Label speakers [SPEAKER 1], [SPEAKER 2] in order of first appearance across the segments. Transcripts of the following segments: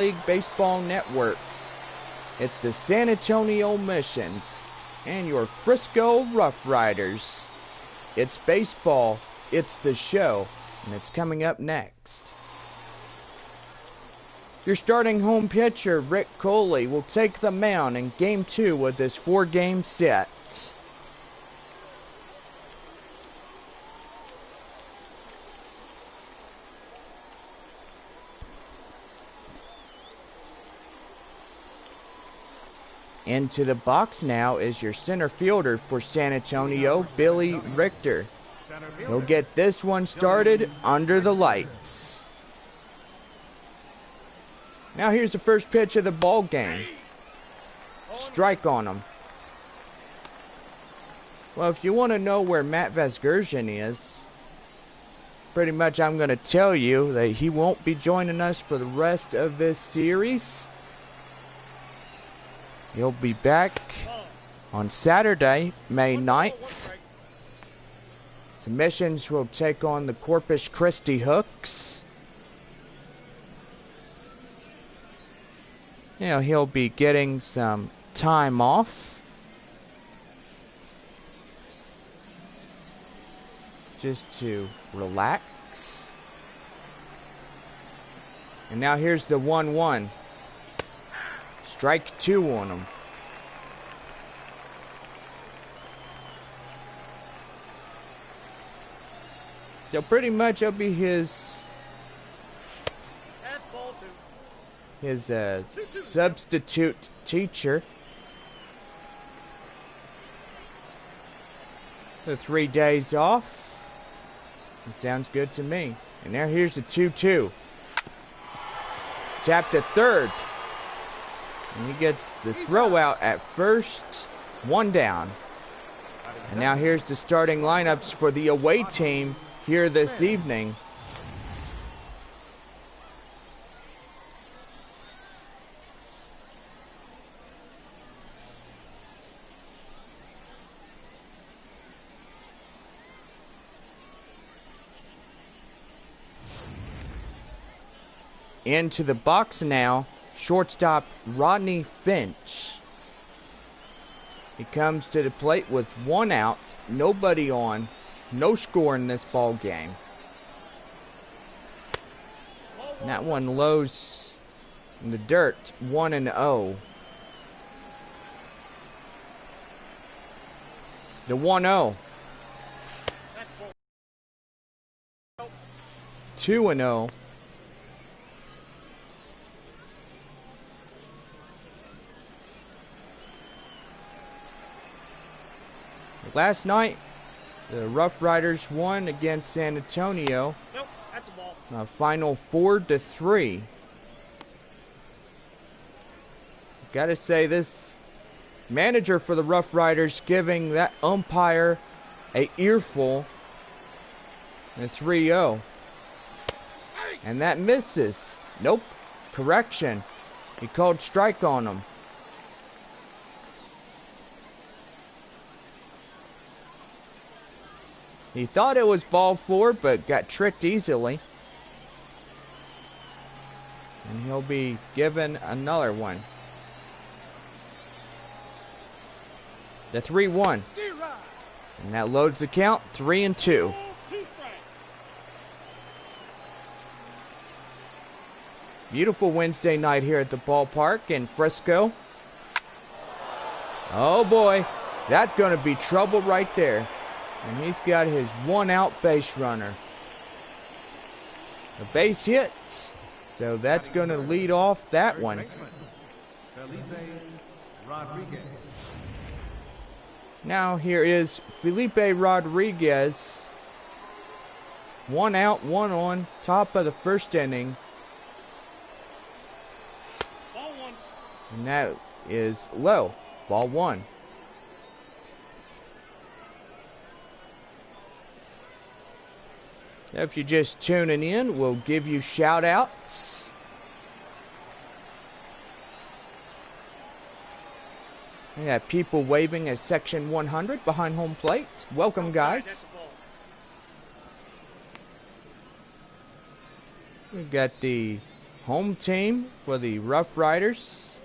[SPEAKER 1] League Baseball Network. It's the San Antonio Missions and your Frisco RoughRiders. It's baseball, it's the show, and it's coming up next. Your starting home pitcher, Rick Coley, will take the mound in Game 2 of this 4-game set. Into the box now is your center fielder for San Antonio, Billy Richter. He'll get this one started under the lights. Now here's the first pitch of the ball game. Strike on him. Well, if you want to know where Matt Vasgersian is, pretty much I'm going to tell you that he won't be joining us for the rest of this series. He'll be back on Saturday, May 9th. Submissions will take on the Corpus Christi Hooks. You know, he'll be getting some time off, just to relax. And now here's the 1-1. Strike 2 on him. So pretty much it'll be his substitute teacher. The 3 days off. It sounds good to me. And now here's the 2-2. Tapped to third. And he gets the throw out at first. 1 down. And now here's the starting lineups for the away team here this evening. Into the box now. Shortstop Rodney FINCH. He comes to the plate with 1 out, nobody on, no score in this ball game. And that one lows in the dirt, 1-0. The 1-0. 2-0. Last night, the RoughRiders won against San Antonio.
[SPEAKER 2] Nope, that's a ball.
[SPEAKER 1] Final 4-3. Gotta say, this manager for the RoughRiders giving that umpire a earful. A 3-0. And that misses. Nope. Correction. He called strike on him. He thought it was ball 4, but got tricked easily. And he'll be given another one. The 3-1. And that loads the count, 3-2. Beautiful Wednesday night here at the ballpark in Frisco. Oh boy, that's going to be trouble right there. And he's got his 1-out base runner. A base hit. So that's going to lead off that one. Now here is Felipe Rodriguez. 1 out, 1 on, top of the first inning.
[SPEAKER 2] Ball 1.
[SPEAKER 1] And that is low. Ball 1. If you're just tuning in, we'll give you shout outs. We got people waving at section 100 behind home plate. Welcome, guys. We've got the home team for the RoughRiders.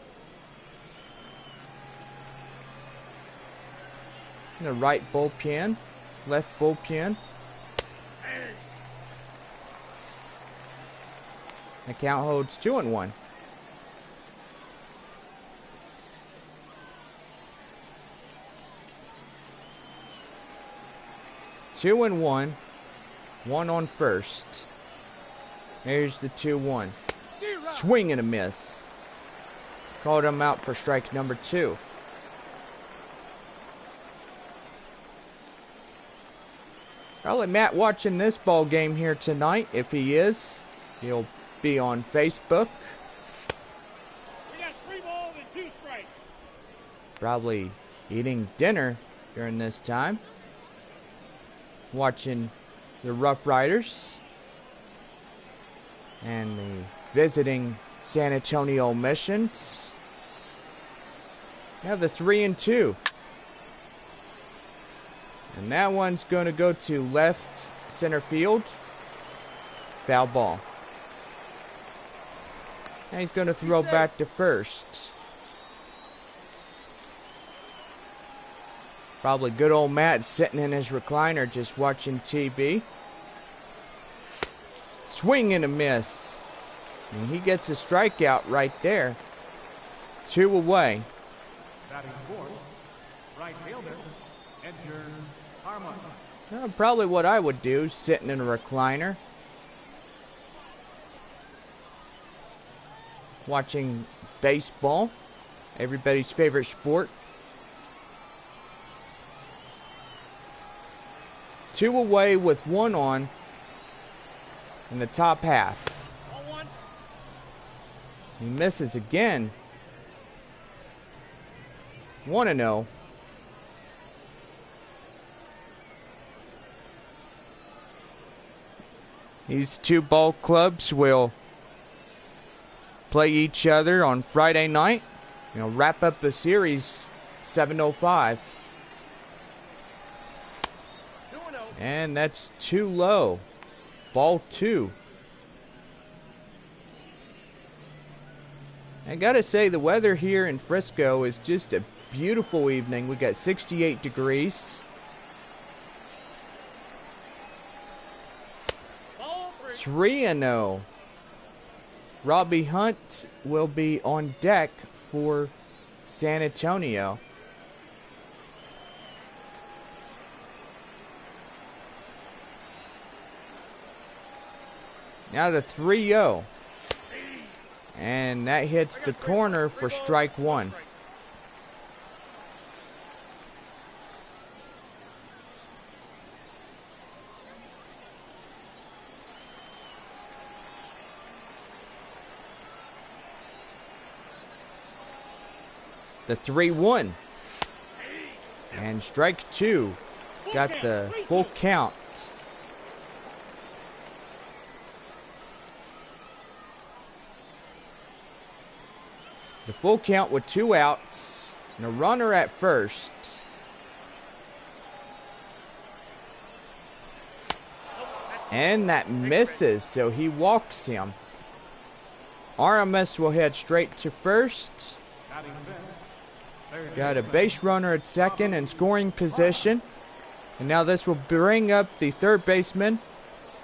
[SPEAKER 1] The right bullpen, left bullpen. The count holds 2-1. Two and one on first. There's the 2-1. Swing and a miss. Called him out for strike number 2. Probably Matt watching this ball game here tonight. If he is, he'll be on Facebook.
[SPEAKER 2] We got 3 balls and 2 strikes.
[SPEAKER 1] Probably eating dinner during this time. Watching the RoughRiders and the visiting San Antonio Missions. Now the 3-2. And that one's going to go to left center field. Foul ball. Now he's going to throw back to first. Probably good old Matt sitting in his recliner just watching TV. Swing and a miss. And he gets a strikeout right there. 2 away.
[SPEAKER 3] Batting fourth, right fielder, ARMAS.
[SPEAKER 1] Probably what I would do, sitting in a recliner. Watching baseball. Everybody's favorite sport. 2 away with 1 on in the top half.
[SPEAKER 2] 1-1.
[SPEAKER 1] He misses again. 1-0. These 2 ball clubs will play each other on Friday night. Wrap up the series 7:05. And that's too low. Ball 2. I gotta say, the weather here in Frisco is just a beautiful evening. We got 68 degrees.
[SPEAKER 2] Ball 3.
[SPEAKER 1] 3-0. Robbie Hunt will be on deck for San Antonio. Now the 3-0. And that hits the corner for strike 1. The 3-1. And strike 2. Got the full count. The full count with 2 outs and a runner at first. And that misses, so he walks him. RMS will head straight to first. Got a base runner at second in scoring position. And now this will bring up the third baseman,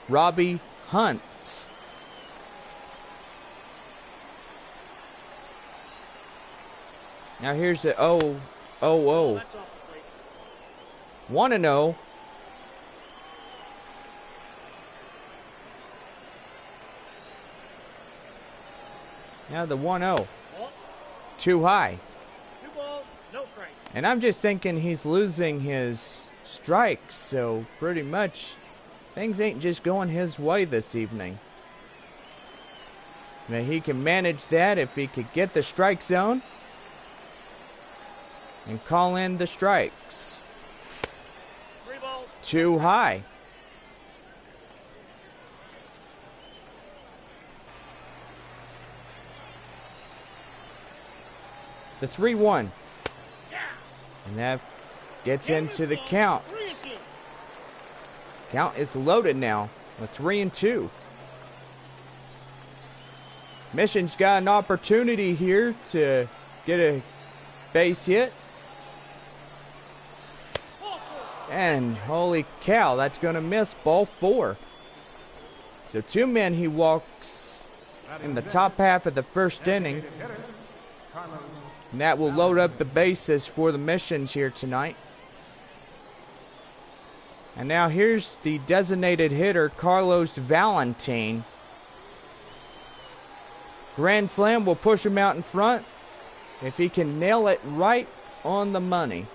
[SPEAKER 1] Robbie Hunt. Now here's the 0-0. 1-0. Now the 1-0. Too high.
[SPEAKER 2] 2 balls, no strike.
[SPEAKER 1] And I'm just thinking he's losing his strikes, so pretty much things ain't just going his way this evening. Now he can manage that if he could get the strike zone and call in the strikes.
[SPEAKER 2] 3 balls.
[SPEAKER 1] Too high. The 3-1. And that gets into the count.
[SPEAKER 2] 3-2.
[SPEAKER 1] Count is loaded now with 3-2. Mission's got an opportunity here to get a base hit. And holy cow, that's going to miss. Ball 4. So 2 men he walks in the top half of the first inning. And that will load up the bases for the Missions here tonight. And now here's the designated hitter, Carlos Valentin. Grand Slam will push him out in front if he can nail it right on the money.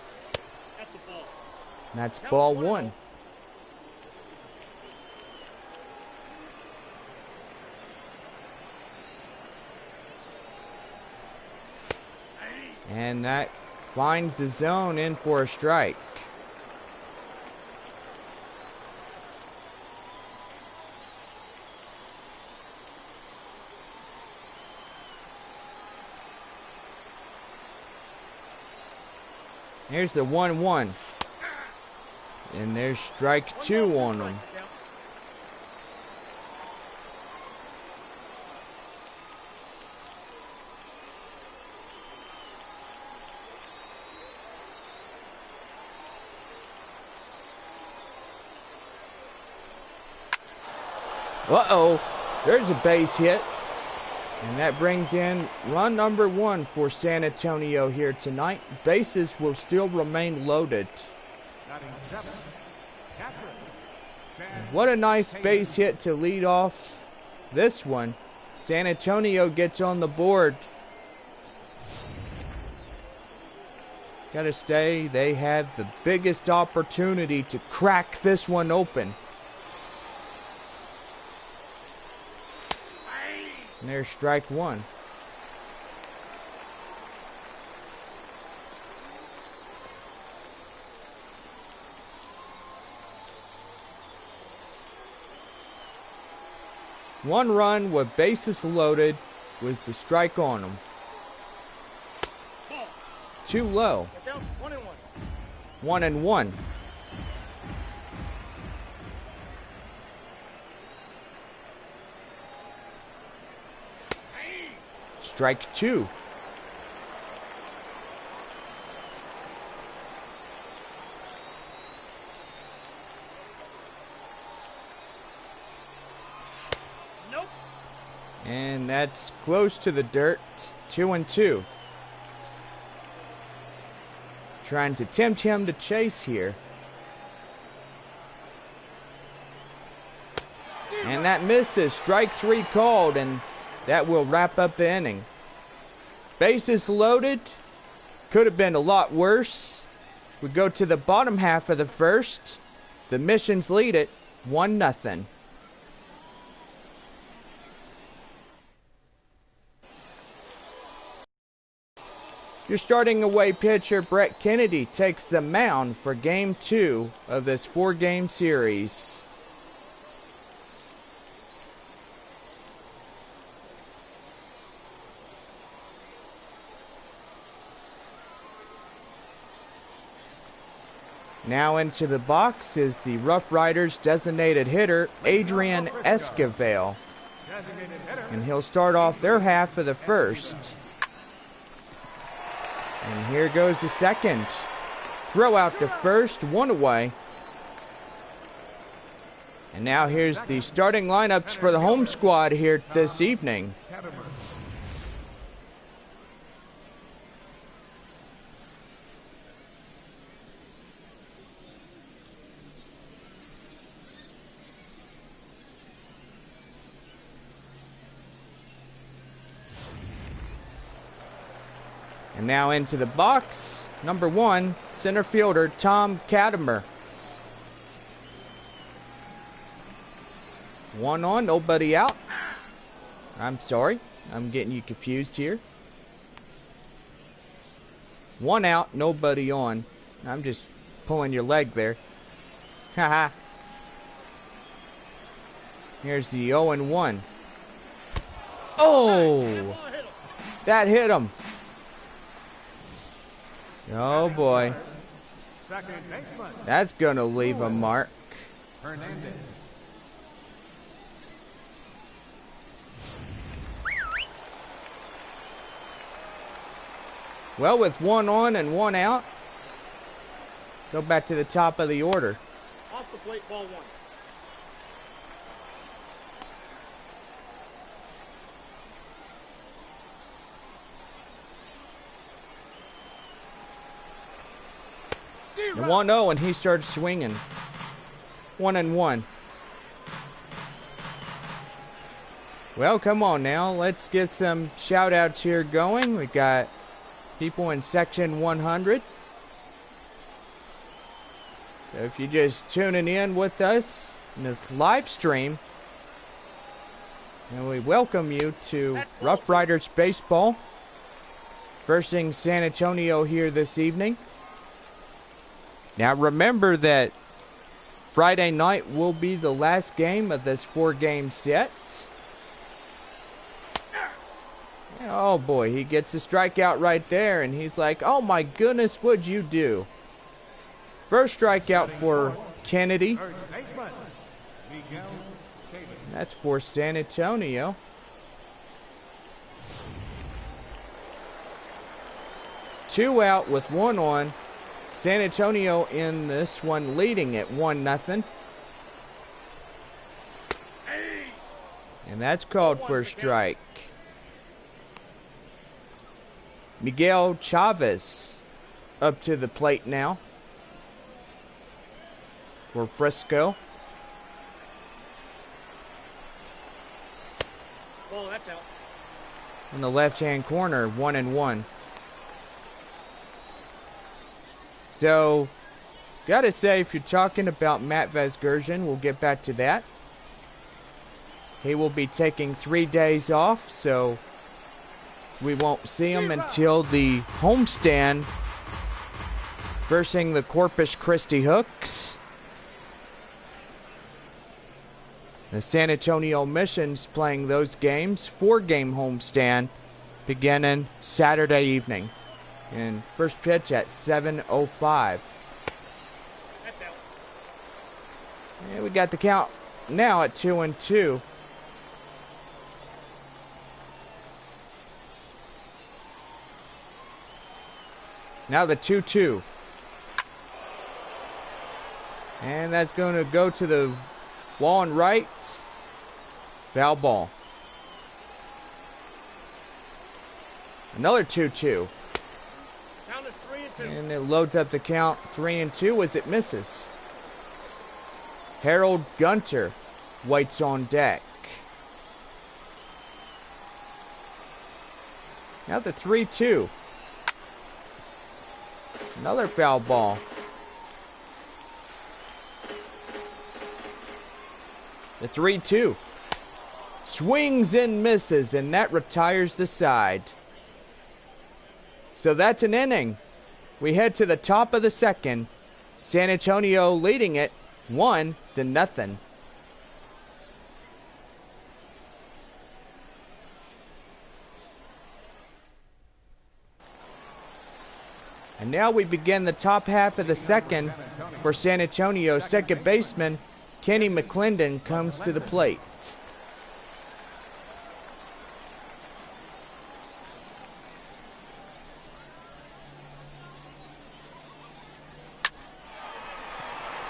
[SPEAKER 2] That's a ball.
[SPEAKER 1] And that's ball 1. And that finds the zone in for a strike. Here's the 1-1. And there's strike 2 on him. Uh-oh, there's a base hit. And that brings in run number 1 for San Antonio here tonight. Bases will still remain loaded. What a nice base hit to lead off this one. San Antonio gets on the board. Gotta stay. They had the biggest opportunity to crack this one open. And there's strike 1. One run with bases loaded with the strike on them. Too low. 1-1. Strike 2.
[SPEAKER 2] Nope.
[SPEAKER 1] And that's close to the dirt. 2-2. Trying to tempt him to chase here. And that misses. Strike 3 called, and that will wrap up the inning. Bases loaded. Could have been a lot worse. We go to the bottom half of the first. The Missions lead it 1-0. Your starting away pitcher, Brett Kennedy, takes the mound for Game 2 of this 4-game series. Now into the box is the RoughRiders designated hitter, Adrian Esquivel. And he'll start off their half of the first. And here goes the second. Throw out the first, 1 away. And now here's the starting lineups for the home squad here this evening. And now into the box, number 1, center fielder Tom Katimer. 1 on, nobody out. I'm sorry, I'm getting you confused here. 1 out, nobody on. I'm just pulling your leg there. Haha. Here's the 0-1. Oh! That hit him. Oh boy. That's gonna leave a mark.
[SPEAKER 3] Hernandez.
[SPEAKER 1] Well, with one on and one out, go back to the top of the order.
[SPEAKER 2] Off the plate, ball one.
[SPEAKER 1] The 1-0, and he starts swinging. 1-1. Well, come on now. Let's get some shout-outs here going. We got people in section 100. So if you're just tuning in with us in this live stream, and we welcome you to RoughRiders Baseball. Versing San Antonio here this evening. Now remember that Friday night will be the last game of this 4-game set. Oh boy, he gets a strikeout right there, and he's like, oh my goodness, what'd you do? First strikeout for Kennedy. That's for San Antonio. Two out with one on. San Antonio in this one leading at 1-0. And that's called for a strike. Miguel Chavez up to the plate now for Frisco.
[SPEAKER 2] Oh, that's out.
[SPEAKER 1] In the left-hand corner, 1-1. So, gotta say, if you're talking about Matt Vasgersian, we'll get back to that. He will be taking 3 days off, so we won't see him until the homestand versing the Corpus Christi Hooks. The San Antonio Missions playing those games, 4-game homestand, beginning Saturday evening. And first pitch at 7:05.
[SPEAKER 2] That's out.
[SPEAKER 1] And we got the count now at 2-2. Now the 2-2. And that's going to go to the wall and right. Foul ball. Another 2-2.
[SPEAKER 2] Count is 3-2.
[SPEAKER 1] And it loads up the count 3-2 as it misses. Harold Gunter waits on deck. Now the 3-2. Another foul ball. The 3-2. Swings and misses, and that retires the side. So that's an inning. We head to the top of the second. San Antonio leading it 1-0. And now we begin the top half of the second for San Antonio. Second baseman Kenny McClendon comes to the plate.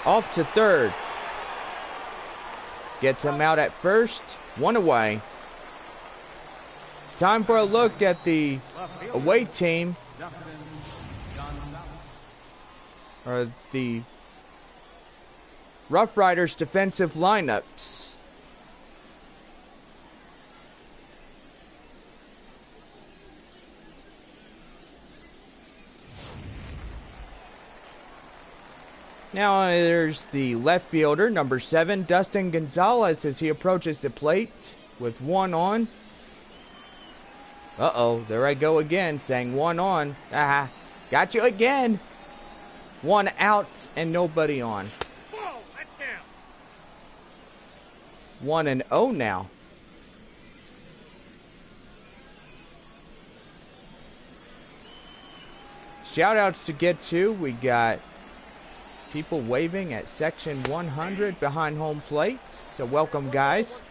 [SPEAKER 1] Off to third. Gets him out at first. One away. Time for a look at the away team. Or the RoughRiders defensive lineups. Now there's the left fielder, number 7, Dustin Gonzalez, as he approaches the plate with one on. Uh-oh, there I go again, saying one on. Ah, got you again. One out and nobody on.
[SPEAKER 2] Whoa, that's down.
[SPEAKER 1] 1-0 now. Shout outs to get to. We got people waving at section 100 behind home plate. So welcome, guys.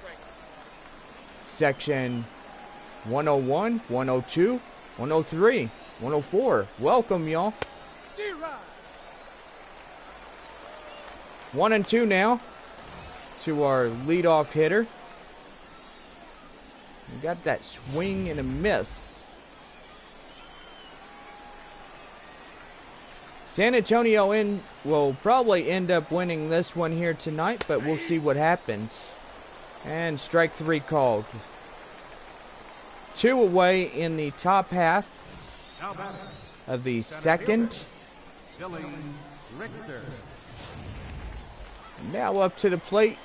[SPEAKER 1] Section 101, 102, 103. 104. Welcome, y'all. 1-2 now to our leadoff hitter. We got that swing and a miss. San Antonio will probably end up winning this one here tonight, but we'll see what happens. And strike 3 called. 2 away in the top half of the second.
[SPEAKER 3] Billy Richter.
[SPEAKER 1] Now up to the plate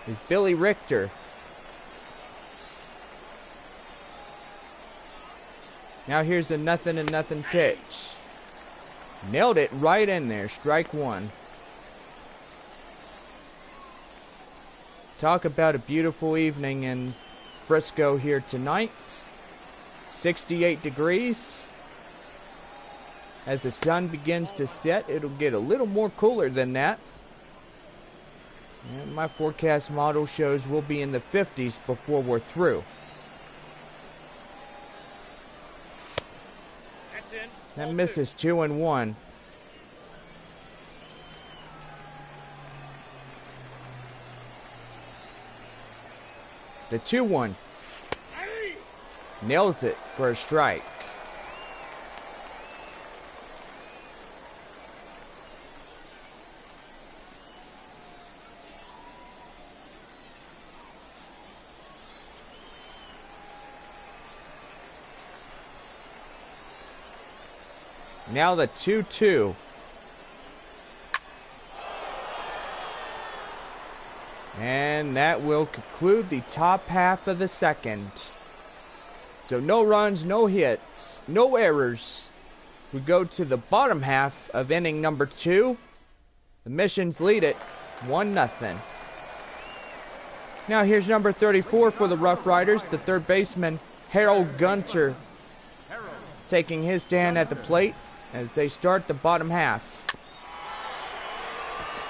[SPEAKER 1] is Billy Richter. Now here's a 0-0 pitch. Nailed it right in there. Strike 1. Talk about a beautiful evening in Frisco here tonight. 68 degrees. As the sun begins to set, it'll get a little more cooler than that. And my forecast model shows we'll be in the 50s before we're through. That misses 2-1. The 2-1. Nails it for a strike. Now the 2-2. And that will conclude the top half of the second. So no runs, no hits, no errors. We go to the bottom half of inning number 2. The Missions lead it 1-0. Now here's number 34 for the RoughRiders, the third baseman, Harold Gunter, taking his stand at the plate as they start the bottom half.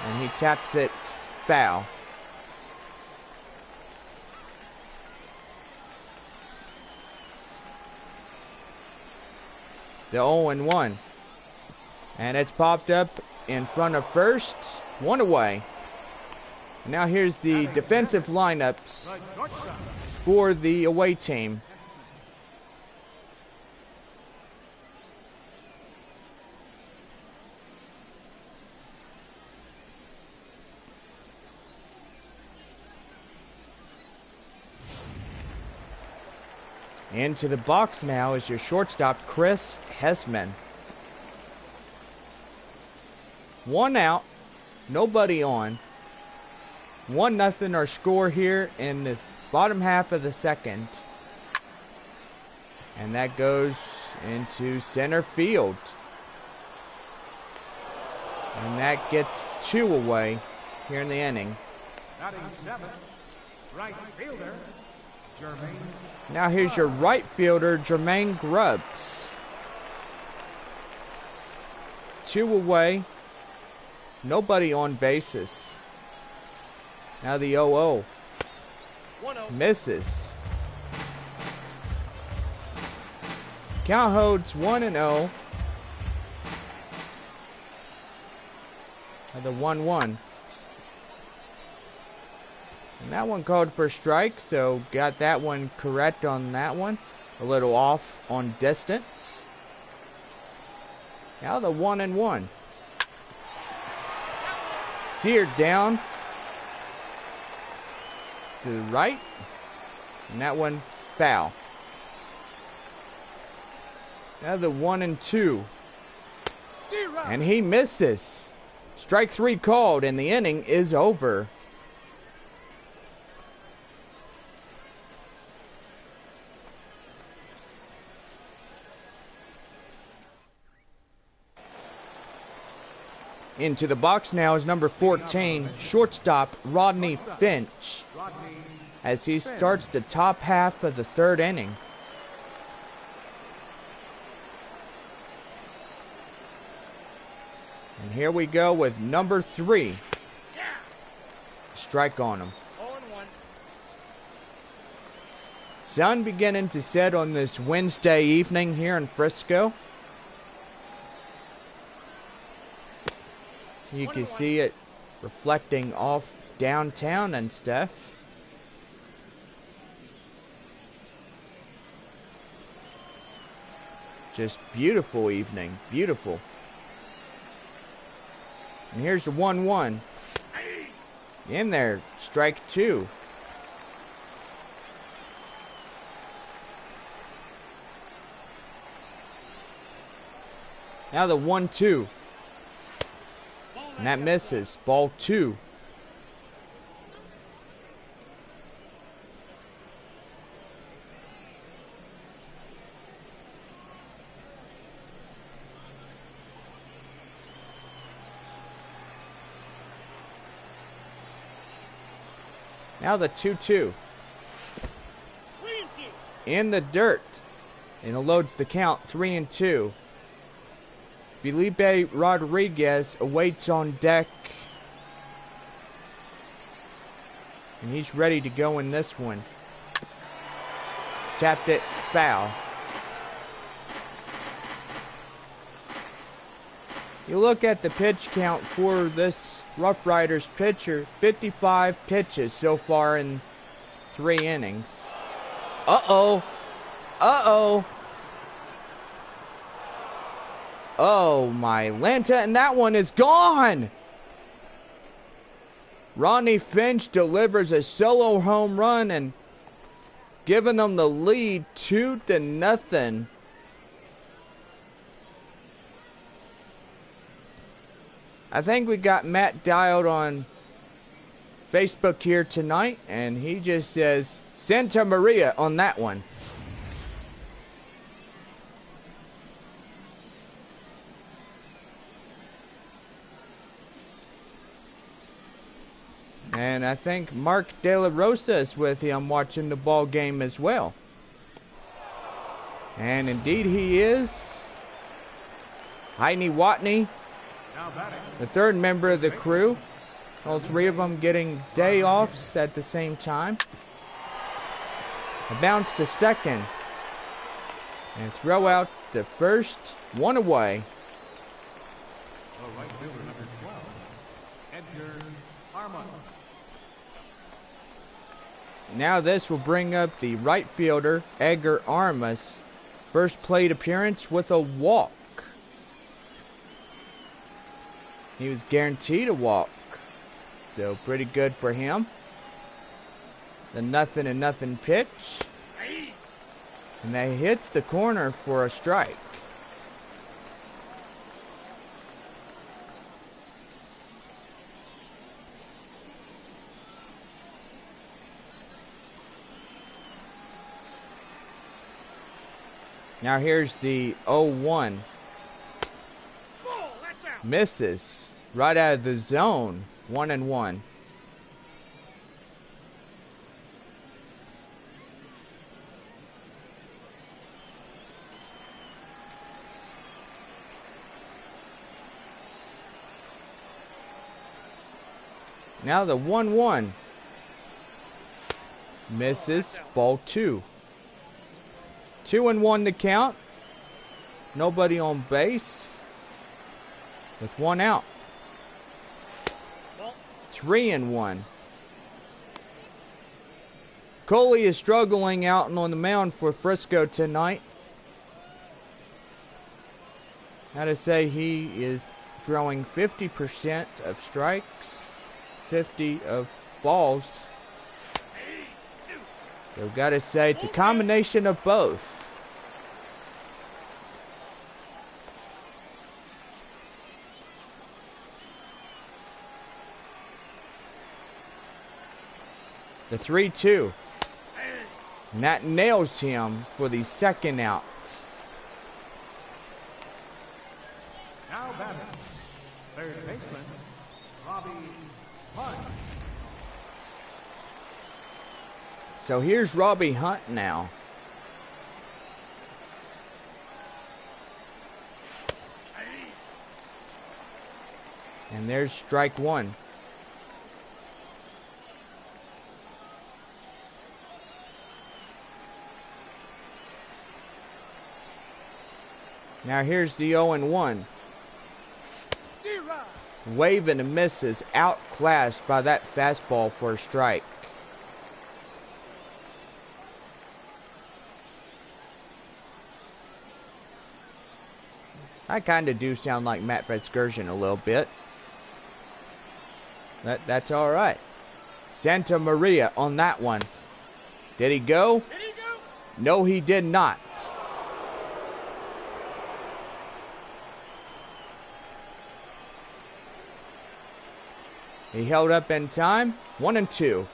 [SPEAKER 1] And he taps it foul. The 0-1. And it's popped up in front of first. 1 away. Now here's the defensive lineups for the away team. Into the box now is your shortstop, Chris Hessman. 1 out, nobody on. 1-0 our score here in this bottom half of the second. And that goes into center field. And that gets 2 away here in the inning.
[SPEAKER 3] Batting 7th, right fielder, Jermaine.
[SPEAKER 1] Now here's your right fielder, Jermaine Grubbs. 2 away. Nobody on bases. Now the 0-0. Misses. Count holds 1-0. Now the 1-1. And that one called for a strike, so got that one correct on that one. A little off on distance. Now the 1-1. Seared down to the right. And that one foul. Now the 1-2. And he misses. Strike 3 called, and the inning is over. Into the box now is number 14, shortstop Rodney FINCH, as he starts the top half of the third inning. And here we go with number 3. Strike on him. Sun beginning to set on this Wednesday evening here in Frisco. You can see it reflecting off downtown and stuff. Just beautiful evening, beautiful. And here's the 1-1. In there, strike 2. Now the 1-2. And that misses. Ball 2. Now the 2-2. In the dirt. And it loads the count. 3-2. Felipe Rodriguez awaits on deck. And he's ready to go in this one. Tapped it, foul. You look at the pitch count for this RoughRiders pitcher. 55 pitches so far in 3 innings. Uh-oh. Uh-oh. Oh, my Lanta, and that one is gone! Rodney FINCH delivers a solo home run and giving them the lead 2-0. I think we got Matt dialed on Facebook here tonight, and he just says Santa Maria on that one. And I think Mark De La Rosa is with him watching the ball game as well. And indeed he is. Heine Watney, the 3rd member of the crew. All 3 of them getting day offs at the same time. A bounce to second. And throw out the first. 1 away.
[SPEAKER 3] Right fielder number 12, EDGAR.
[SPEAKER 1] Now this will bring up the right fielder, EDGAR ARMAS. First plate appearance with a walk. He was guaranteed a walk. So pretty good for him. The 0-0 pitch. And that hits the corner for a strike. Now here's the 0-1. Misses right out of the zone. 1-1. Now the 1-1. Misses. Ball 2. 2-1 the count. Nobody on base. With 1 out. 3-1. Coley is struggling out on the mound for Frisco tonight. How to say he is throwing 50% of strikes, 50 of balls. So gotta say it's a combination of both. The 3-2. And that nails him for the 2nd out.
[SPEAKER 3] Now batting, 3rd baseman, Robbie Hunt.
[SPEAKER 1] So here's Robbie Hunt now. And there's strike 1. Now here's the 0-1. Waving and misses, outclassed by that fastball for a strike. I kind of do sound like Matt Fitzgerald a little bit. That's all right. Santa Maria on that one. Did he go?
[SPEAKER 2] Did he go?
[SPEAKER 1] No, he did not. He held up in time. 1-2.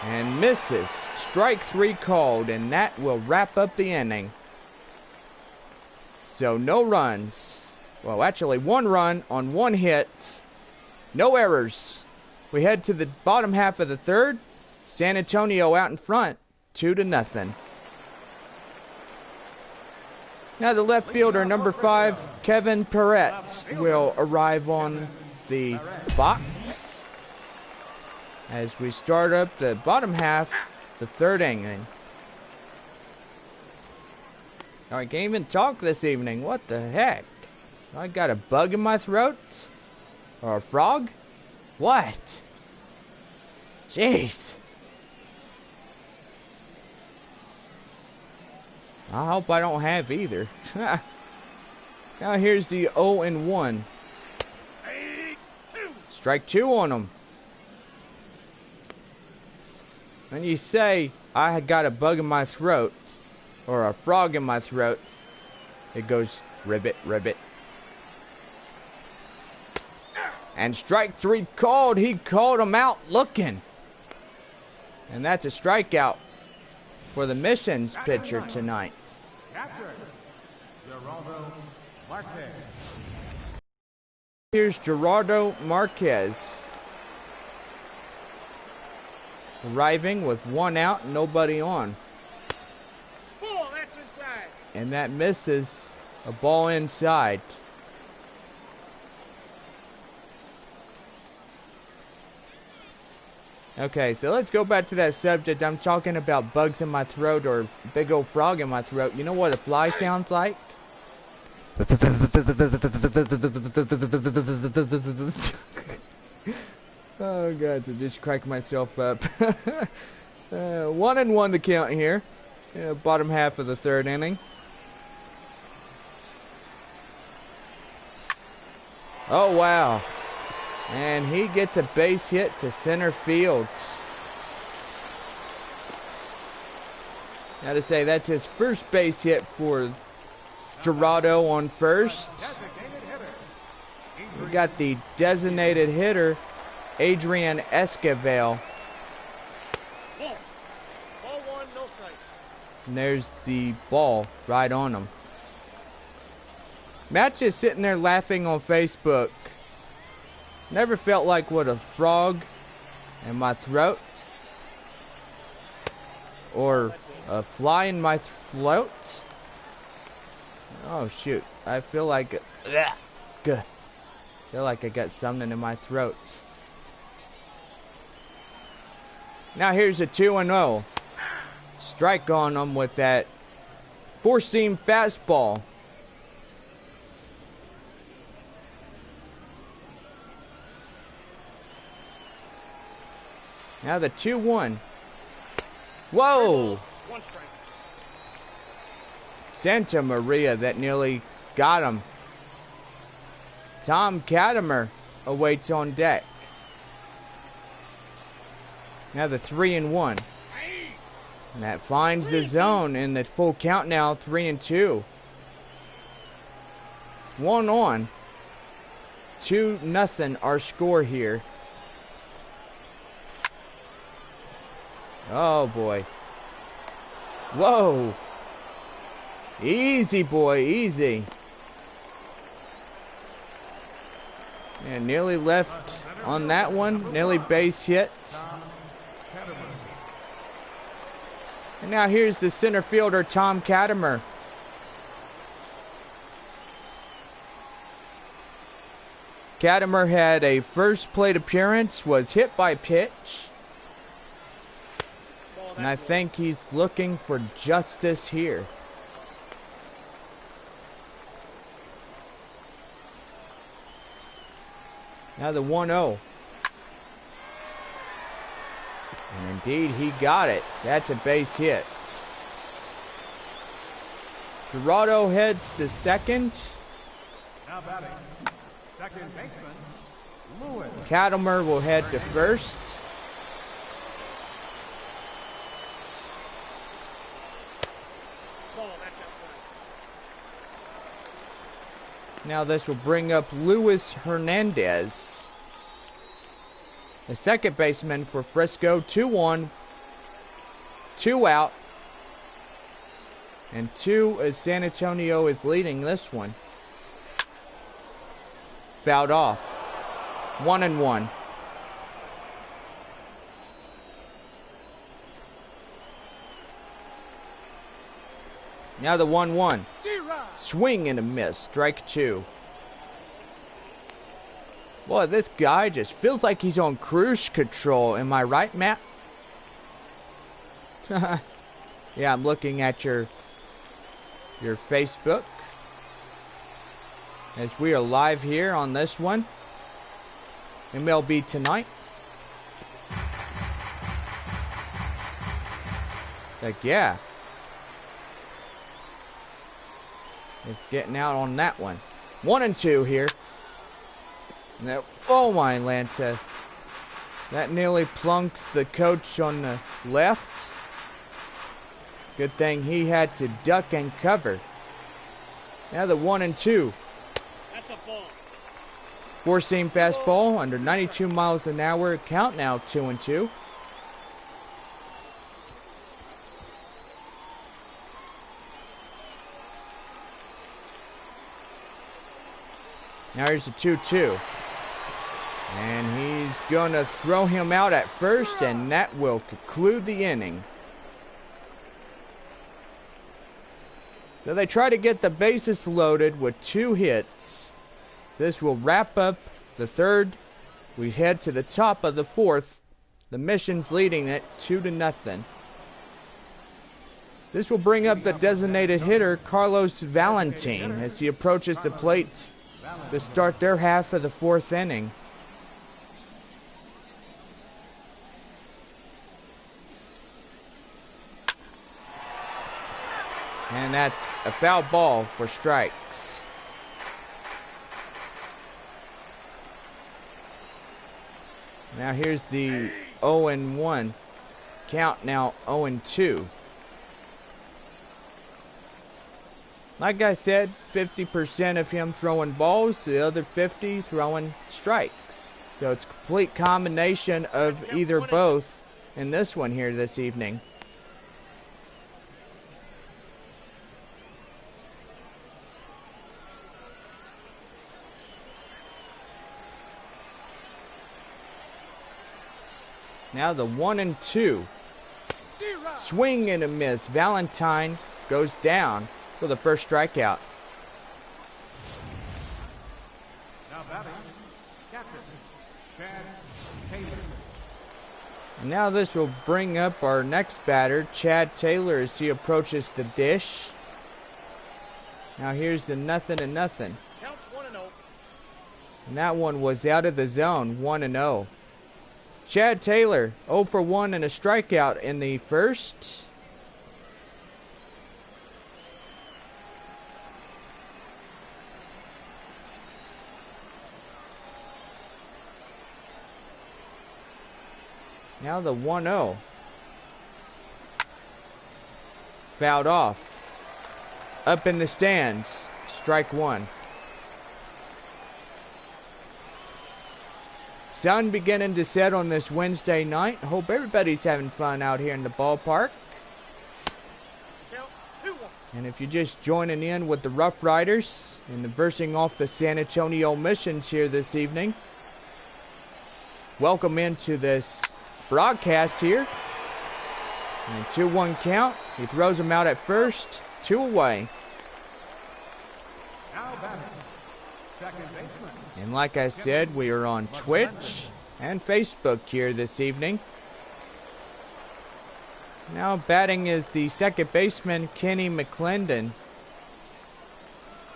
[SPEAKER 1] And misses. Strike 3 called, and that will wrap up the inning. So no runs. Well, actually 1 run on 1 hit. No errors. We head to the bottom half of the third. San Antonio out in front, 2-0. Now the left fielder, number 5, Kevin Perrette, will arrive on the box as we start up the bottom half, the third inning. I can't even talk this evening. What the heck? I got a bug in my throat? Or a frog? What? Jeez. I hope I don't have either. Now here's the 0-1. Strike 2 on him. When you say, I got a bug in my throat, or a frog in my throat, it goes ribbit, ribbit. And strike 3 called. He called him out looking. And that's a strikeout for the Missions pitcher tonight. Here's Gerardo Marquez. Arriving with 1 out, nobody on.
[SPEAKER 2] Ball, that's inside.
[SPEAKER 1] And that misses, a ball inside. Okay, so let's go back to that subject. I'm talking about bugs in my throat or big old frog in my throat. You know what a fly sounds like? Oh god, so just crack myself up. 1-1 the count here. Bottom half of the third inning. Oh wow. And he gets a base hit to center field. Now to say that's his first base hit for Gerardo on first. We got the designated hitter, Adrian Esquivel.
[SPEAKER 2] Ball 1, no strike.
[SPEAKER 1] And there's the ball right on him. Matt's just sitting there laughing on Facebook. Never felt like what a frog in my throat. Or a fly in my throat. Oh shoot. I feel like I got something in my throat. Now here's a 2-0. Strike on him with that 4-seam fastball. Now the 2-1. Whoa!
[SPEAKER 2] 1 strike.
[SPEAKER 1] Santa Maria, that nearly got him. Tom Cadimer awaits on deck. Now the 3-1. And that finds the zone in the full count now, 3-2. 1 on. 2-0 our score here. Oh boy. Whoa. Easy boy, easy. And nearly left on that one. Nearly base hit. And now here's the center fielder, Tom Cadimer. Cadimer had a first plate appearance, was hit by pitch. And I think he's looking for justice here. Now the 1-0. And indeed, he got it. That's a base hit. Dorado heads to second.
[SPEAKER 3] Now batting, second baseman, Lewis.
[SPEAKER 1] Cattlemer will head to first.
[SPEAKER 2] Ball, that's outside.
[SPEAKER 1] Now this will bring up Luis Hernandez, the second baseman for Frisco. 2-1, 2 out, and 2 as San Antonio is leading this one. Fouled off. 1-1. Now the 1-1. Swing and a miss. Strike 2. Boy, this guy just feels like he's on cruise control. Am I right, Matt? Yeah, I'm looking at your Facebook as we are live here on this one. MLB Tonight. Like, yeah. It's getting out on that one. 1-2 here. Now, oh my Lanta. That nearly plunks the coach on the left. Good thing he had to duck and cover. Now the 1-2.
[SPEAKER 2] That's a ball.
[SPEAKER 1] Four-seam fastball under 92 miles an hour. Count now 2-2. Now here's the 2-2. And he's going to throw him out at first, and that will conclude the inning. So they try to get the bases loaded with 2 hits. This will wrap up the third. We head to the top of the fourth. The Mission's leading it 2-0. This will bring up the designated hitter, Carlos Valentin, as he approaches the plate to start their half of the fourth inning. And that's a foul ball for strikes. Now here's the 0-1. Count now 0-2. Like I said, 50% of him throwing balls, the other 50 throwing strikes. So it's a complete combination of either both in this one here this evening. Now the 1-2. Swing and a miss. Valentine goes down for the first strikeout.
[SPEAKER 3] Now batting, captain, Chad Taylor.
[SPEAKER 1] Now this will bring up our next batter, Chad Taylor, as he approaches the dish. Now here's the 0-0.
[SPEAKER 2] Counts 1-0.
[SPEAKER 1] And that one was out of the zone, 1-0. Chad Taylor, 0 for 1 and a strikeout in the first. Now the 1-0. Fouled off. Up in the stands. Strike 1. Sun beginning to set on this Wednesday night. Hope everybody's having fun out here in the ballpark.
[SPEAKER 2] Count 2-1.
[SPEAKER 1] And if you're just joining in with the RoughRiders and versing off the San Antonio Missions here this evening, welcome into this broadcast here. And 2-1 count. He throws him out at first. 2 away.
[SPEAKER 3] Now batting, second baseman.
[SPEAKER 1] And like I said, we are on Twitch and Facebook here this evening. Now batting is the second baseman, Kenny McClendon.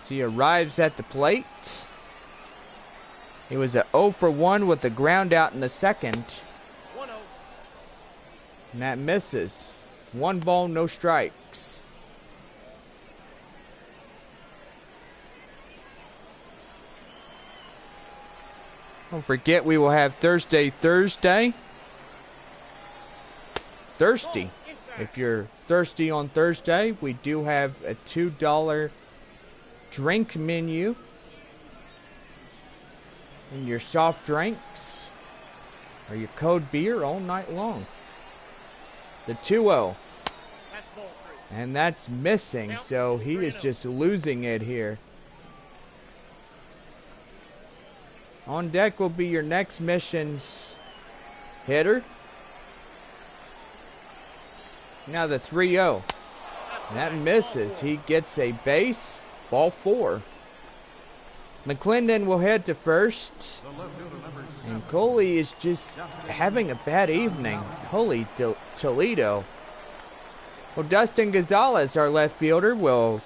[SPEAKER 1] As he arrives at the plate. He was a 0 for 1 with the ground out in the second.
[SPEAKER 2] 1-0.
[SPEAKER 1] And that misses. 1 ball, no strikes. Don't forget we will have Thursday. Thirsty. If you're thirsty on Thursday, we do have a $2 drink menu. And your soft drinks or your cold beer all night long. The 2-0.
[SPEAKER 2] That's ball 3.
[SPEAKER 1] And that's missing, so he is just losing it here. On deck will be your next mission's hitter. Now the 3-0. That misses. He gets a base. Ball 4. McClendon will head to first. And Coley is just having a bad evening. Holy Toledo. Well, Dustin Gonzalez, our left fielder, will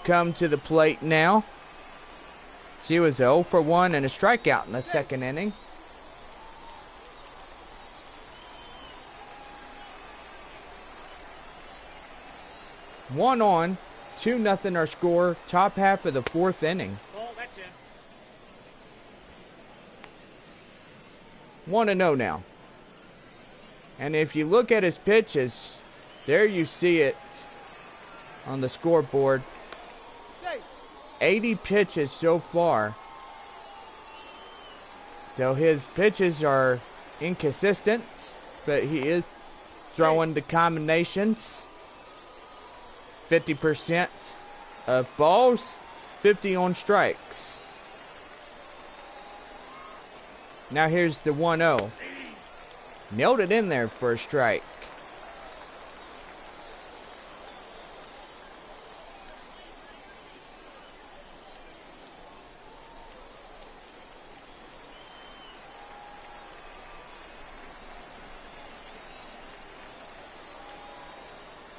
[SPEAKER 1] come to the plate now. He was 0 for 1 and a strikeout in the second inning. One on, 2-0 our score, top half of the 4th inning.
[SPEAKER 2] Ball, that's in.
[SPEAKER 1] 1-0 now. And if you look at his pitches, there you see it on the scoreboard. 80 pitches so far. So his pitches are inconsistent, but he is throwing the combinations. 50% of balls, 50 on strikes. Now here's the 1-0. Nailed it in there for a strike.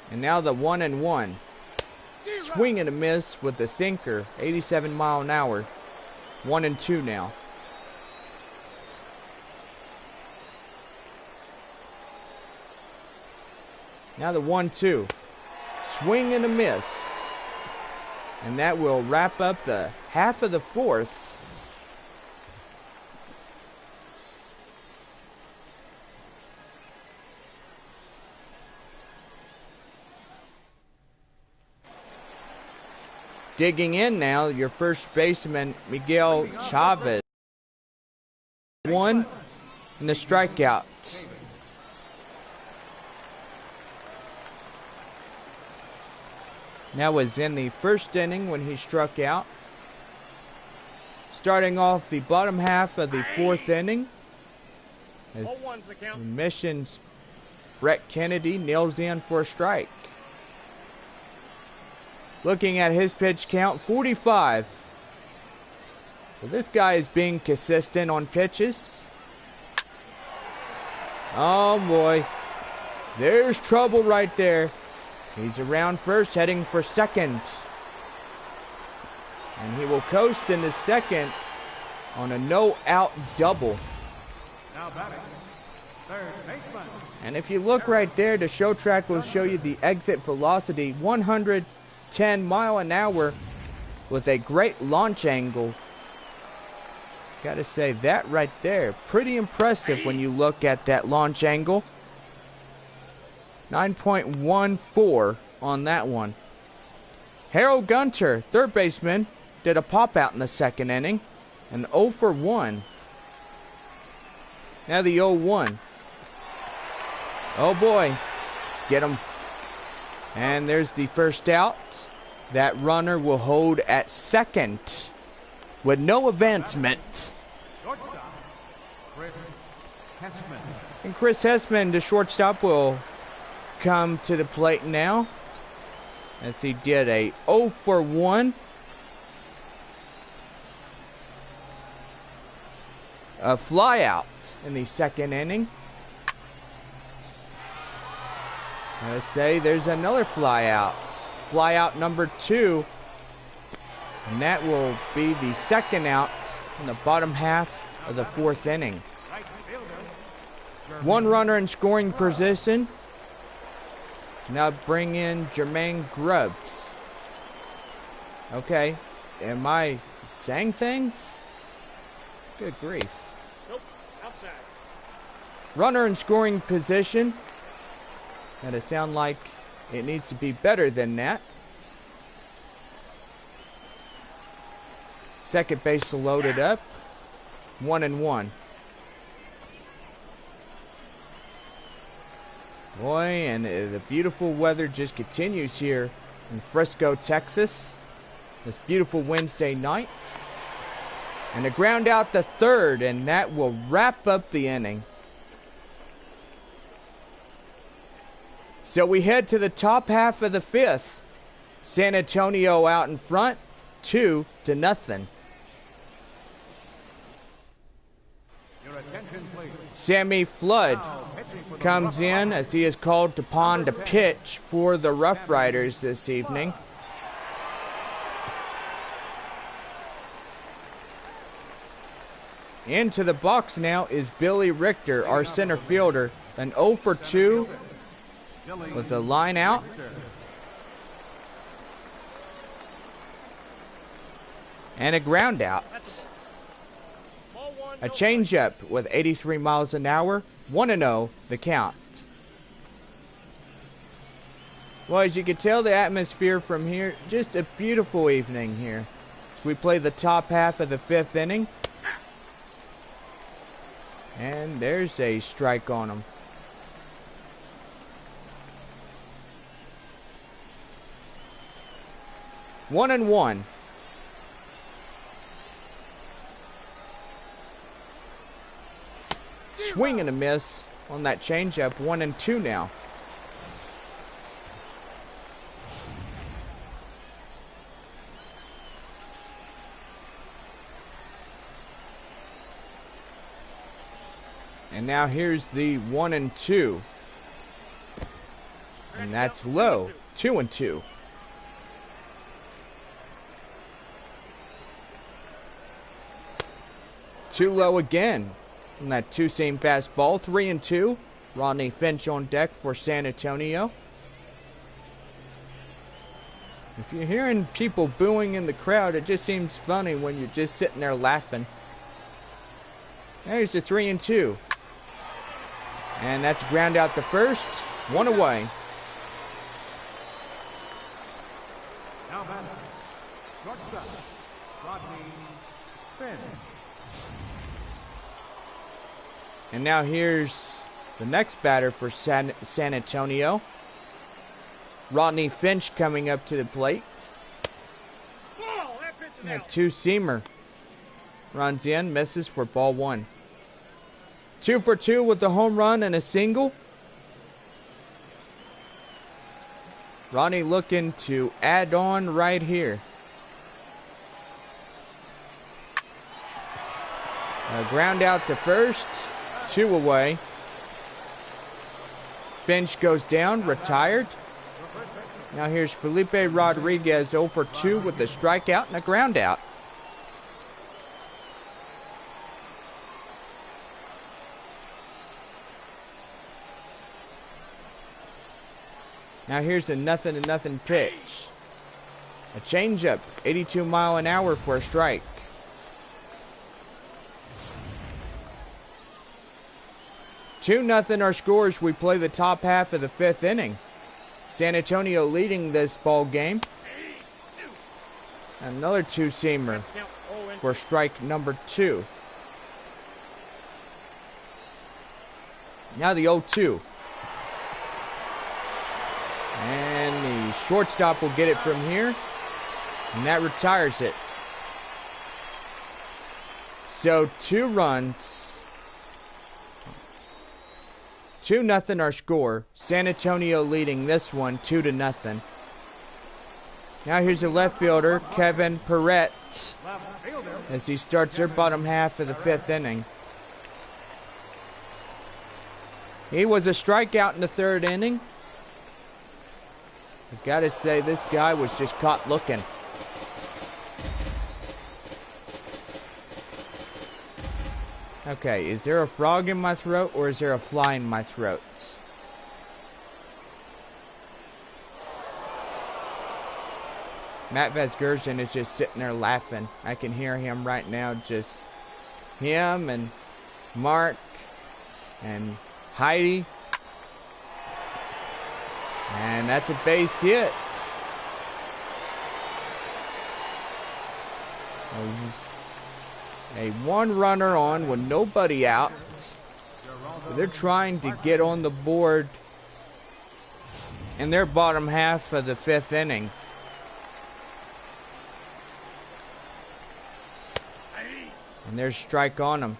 [SPEAKER 1] And now the 1-1. Swing and a miss with the sinker. 87 mile an hour. 1-2 now. Now the 1-2. Swing and a miss. And that will wrap up the half of the 4th. Digging in now, your first baseman, Miguel Chavez. 1 and the strikeout. That was in the first inning when he struck out. Starting off the bottom half of the 4th inning. As Mission's Brett Kennedy nails in for a strike. Looking at his pitch count, 45. Well, this guy is being consistent on pitches. Oh boy. There's trouble right there. He's around first, heading for second. And he will coast in the second on a no-out double.
[SPEAKER 3] Now batting, third baseman.
[SPEAKER 1] And if you look right there, the show track will show you the exit velocity, 110 mile an hour with a great launch angle. Gotta say, that right there, pretty impressive when you look at that launch angle. 9.14 on that one. Harold Gunter, third baseman, did a pop out in the second inning. An 0 for 1. Now the 0-1. Oh boy. Get him. And there's the first out. That runner will hold at second with no advancement.
[SPEAKER 3] Shortstop, Chris Hessman.
[SPEAKER 1] And Chris Hessman, the shortstop, will come to the plate now as he did a 0 for 1. A fly out in the second inning. I say there's another fly out. Fly out number 2. And that will be the second out in the bottom half of the fourth inning.
[SPEAKER 3] Right fielder.
[SPEAKER 1] One runner in scoring position. Now bring in Jermaine Grubbs. Okay, am I saying things? Good grief.
[SPEAKER 2] Nope, outside.
[SPEAKER 1] Runner in scoring position. Gotta sound like it needs to be better than that. Second base loaded up. 1-1. Boy, and the beautiful weather just continues here in Frisco, Texas. This beautiful Wednesday night. And a ground out the third, and that will wrap up the inning. So we head to the top half of the fifth. San Antonio out in front, 2-0.
[SPEAKER 3] Your attention, please.
[SPEAKER 1] Sammy Flood
[SPEAKER 3] Now pitching for the
[SPEAKER 1] comes in
[SPEAKER 3] RoughRiders.
[SPEAKER 1] as he is called upon to pitch for the RoughRiders this evening. Into the box now is Billy Richter, our center fielder. An 0 for 2
[SPEAKER 3] Billy
[SPEAKER 1] with the line out.
[SPEAKER 3] Richter.
[SPEAKER 1] And a ground out.
[SPEAKER 2] Ball one,
[SPEAKER 1] A
[SPEAKER 2] no
[SPEAKER 1] changeup with 83 miles an hour. 1-0 the count. Well, as you can tell, the atmosphere from here, just a beautiful evening here. As we play the top half of the fifth inning. And there's a strike on him. One and one. Swing and a miss on that changeup. 1-2 now. And now here's the 1-2. And that's low. 2-2. Too low again. And that two-seam fastball. 3-2. Rodney Finch on deck for San Antonio. If you're hearing people booing in the crowd, it just seems funny when you're just sitting there laughing. There's the 3-2. And that's ground out the first. One away.
[SPEAKER 3] Now batting. Shortstop. Rodney Finch.
[SPEAKER 1] And now here's the next batter for San Antonio. Rodney Finch coming up to the plate.
[SPEAKER 2] Ball, that pitch is
[SPEAKER 1] And a
[SPEAKER 2] out.
[SPEAKER 1] two-seamer. Runs in, misses for ball one. 2 for 2 with the home run and a single. Rodney looking to add on right here. A ground out to first. 2 away. Finch goes down, retired. Now here's Felipe Rodriguez 0 for 2 with a strikeout and a ground out. Now here's a 0-0 pitch. A changeup, 82 mile an hour for a strike. Two 2-0 our scores. We play the top half of the fifth inning. San Antonio leading this ball game. Another two-seamer
[SPEAKER 2] Count 0-2.
[SPEAKER 1] for strike number 2. Now the 0-2. And the shortstop will get it from here. And that retires it. So 2 runs. 2-0 our score. San Antonio leading this one 2-0. Now here's a left fielder, Kevin Perrette,
[SPEAKER 3] Left fielder.
[SPEAKER 1] as he starts their bottom half of the fifth inning. He was a strikeout in the third inning. I gotta say, this guy was just caught looking. Okay, is there a frog in my throat or is there a fly in my throat? Matt Vasgersian is just sitting there laughing. I can hear him right now, just him and Mark and Heidi. And that's a base hit. A one runner on with nobody out. They're trying to get on the board in their bottom half of the 5th inning. And there's a strike on them.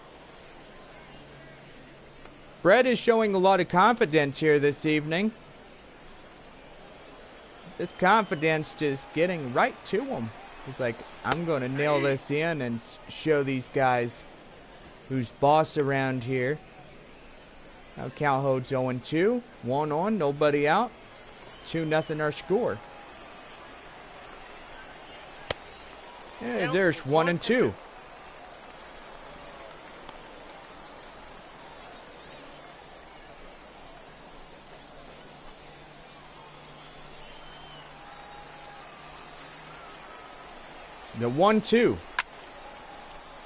[SPEAKER 1] Brett is showing a lot of confidence here this evening. This confidence just getting right to him. He's like, I'm going to nail this in and show these guys who's boss around here. Now Cal holds 0-2. 1 on, nobody out. 2-0 our score. Yeah, there's 1-2. The 1-2.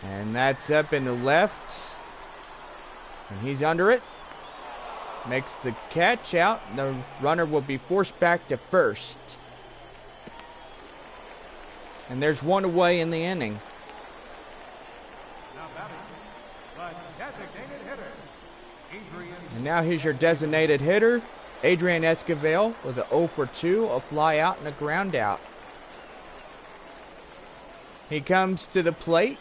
[SPEAKER 1] And that's up in the left. And he's under it. Makes the catch out. The runner will be forced back to first. And there's one away in the inning. And now here's your designated hitter, Adrian Esquivel, with a 0-for-2, a fly out and a ground out. He comes to the plate.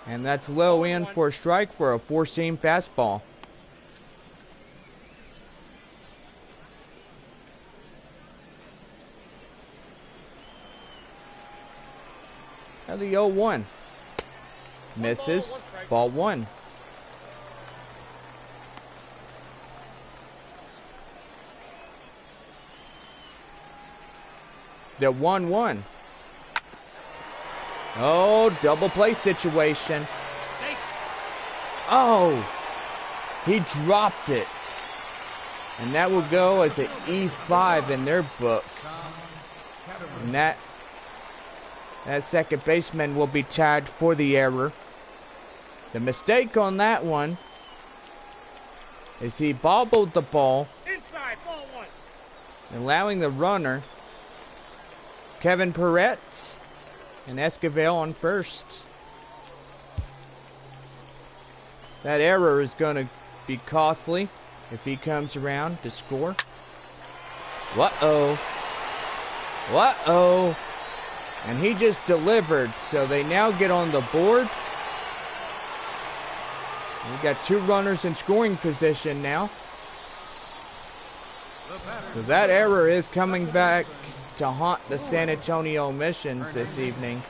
[SPEAKER 1] And that's low in for a strike for a 4-seam fastball. Now the 0-1. Misses. Ball 1. The 1-1. Oh, double play situation. Oh, he dropped it. And that will go as an E5 in their books. And that second baseman will be tagged for the error. The mistake on that one is he bobbled the ball,
[SPEAKER 2] Inside, ball 1.
[SPEAKER 1] allowing the runner, Kevin Perrette, and Esquivel on first. That error is going to be costly if he comes around to score. Uh-oh. Uh-oh. And he just delivered, so they now get on the board. We've got 2 runners in scoring position now. So that error is coming back to haunt the San Antonio Missions this evening.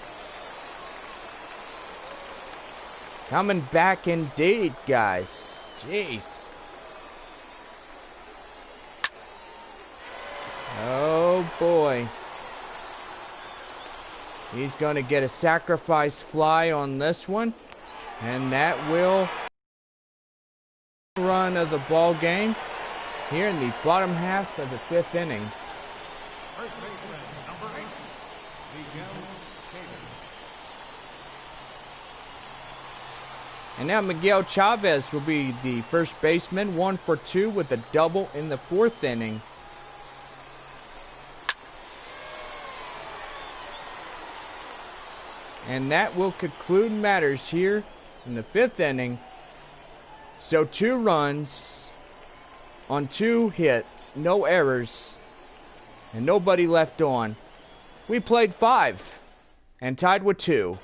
[SPEAKER 1] Coming back indeed, guys. Jeez. Oh boy. He's going to get a sacrifice fly on this one. And that will run of the ball game here in the bottom half of the 5th inning. And now Miguel Chavez will be the first baseman, 1-for-2 with a double in the 4th inning. And that will conclude matters here in the 5th inning. So 2 runs on 2 hits, no errors, and nobody left on. We played 5 and tied with 2.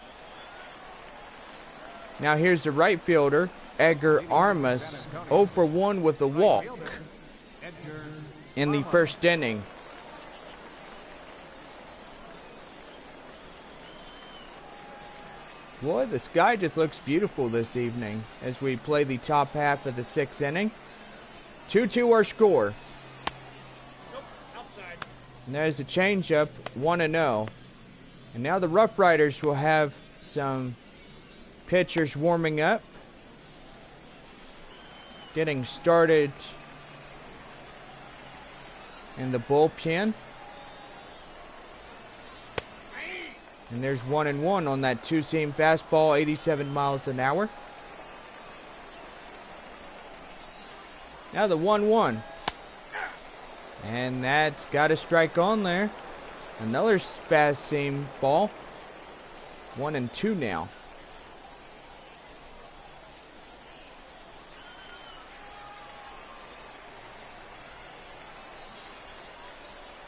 [SPEAKER 1] Now here's the right fielder, EDGAR ARMAS, 0-for-1 with a walk in the 1st inning. Boy, the sky just looks beautiful this evening as we play the top half of the 6th inning. 2-2 our score.
[SPEAKER 2] Nope, outside.
[SPEAKER 1] And there's a changeup, 1-0. And now the RoughRiders will have some pitchers warming up, getting started in the bullpen. And there's 1-1 on that two-seam fastball, 87 miles an hour. Now the 1-1. And that's got a strike on there. Another fast seam ball. 1-2 now.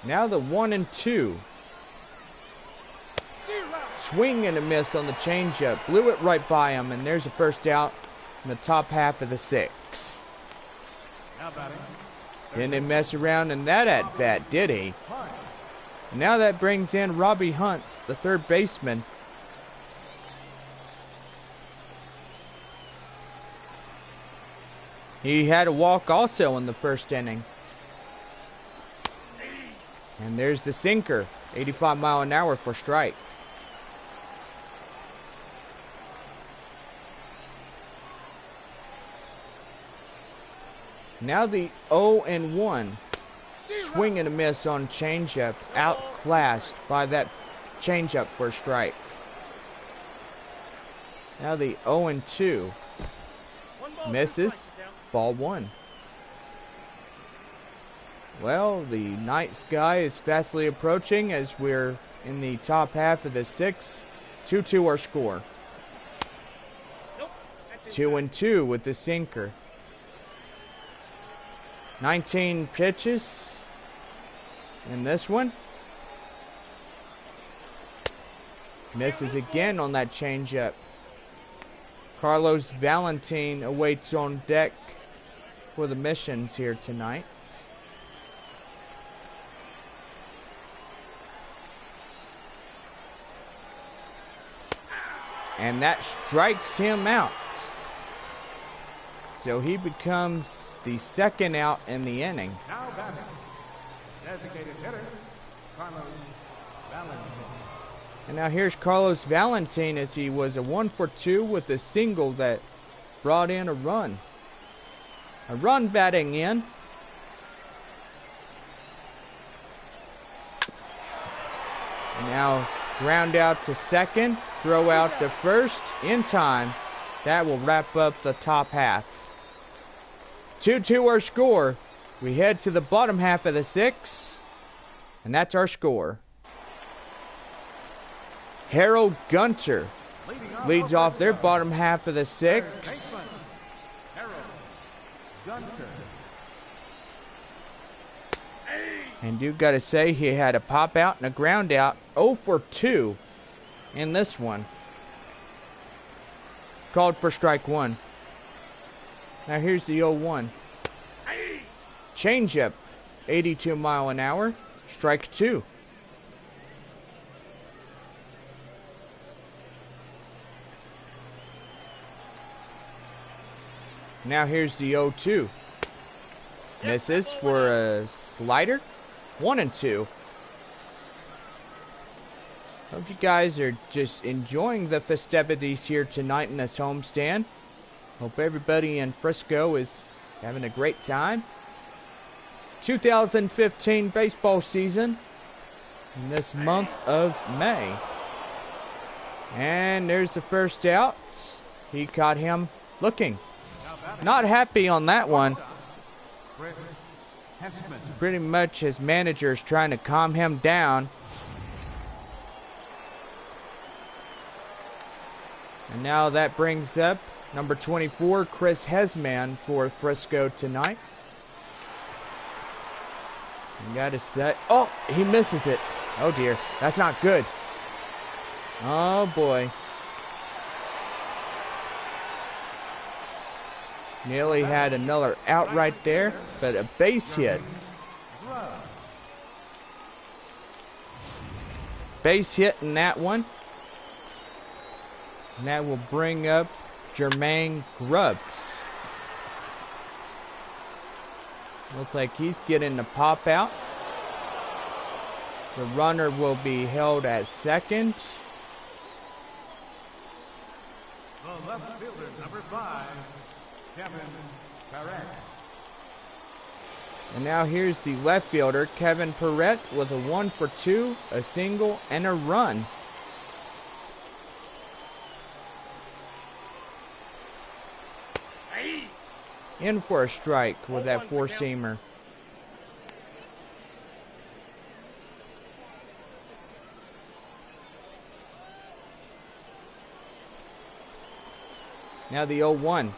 [SPEAKER 1] Now the 1-2. Swing and a miss on the changeup. Blew it right by him, and there's a first out in the top half of the 6. Didn't mess around in that at bat, did he? Now that brings in Robbie Hunt, the third baseman. He had a walk also in the first inning. And there's the sinker, 85 mile an hour for strike. Now the 0-1. Swing and a miss on changeup. Outclassed by that changeup for a strike. Now the 0-2. Misses. Ball 1. Well, the night sky is fastly approaching as we're in the top half of the 6. 2-2 our score. 2-2 with the sinker. 19 pitches in this one. Misses again on that changeup. Carlos Valentin awaits on deck for the missions here tonight. And that strikes him out. So he becomes the second out in the inning.
[SPEAKER 3] Now batting, designated hitter, Carlos Valentin.
[SPEAKER 1] And now here's Carlos Valentin as he was a 1-for-2 with a single that brought in a run. A run batting in. And now ground out to second, throw out to first in time. That will wrap up the top half. 2-2 our score. We head to the bottom half of the 6. And that's our score. Harold Gunter leads off their bottom half of the 6.
[SPEAKER 3] Harold Gunter.
[SPEAKER 1] And you've got to say he had a pop out and a ground out. 0-for-2 in this one. Called for strike 1. Now here's the 0-1. Changeup, 82 mile an hour. Strike 2. Now here's the 0-2. Misses for a slider. 1-2. Hope you guys are just enjoying the festivities here tonight in this homestand. Hope everybody in Frisco is having a great time. 2015 baseball season in this month of May. And there's the first out. He caught him looking. Not happy on that one. Pretty much his manager is trying to calm him down. And now that brings up number 24, Chris Hesman for Frisco tonight. You got to set. Oh, he misses it. Oh dear, that's not good. Oh boy. Nearly had another out right there, but a base hit. Base hit in that one. And that will bring up Jermaine Grubbs. Looks like he's getting the pop out. The runner will be held at second.
[SPEAKER 3] the left fielder, number 5, Kevin Perret.
[SPEAKER 1] And now here's the left fielder, Kevin Perret, with a 1 for 2, a single, and a run. In for a strike with that four-seamer. Now the 0-1.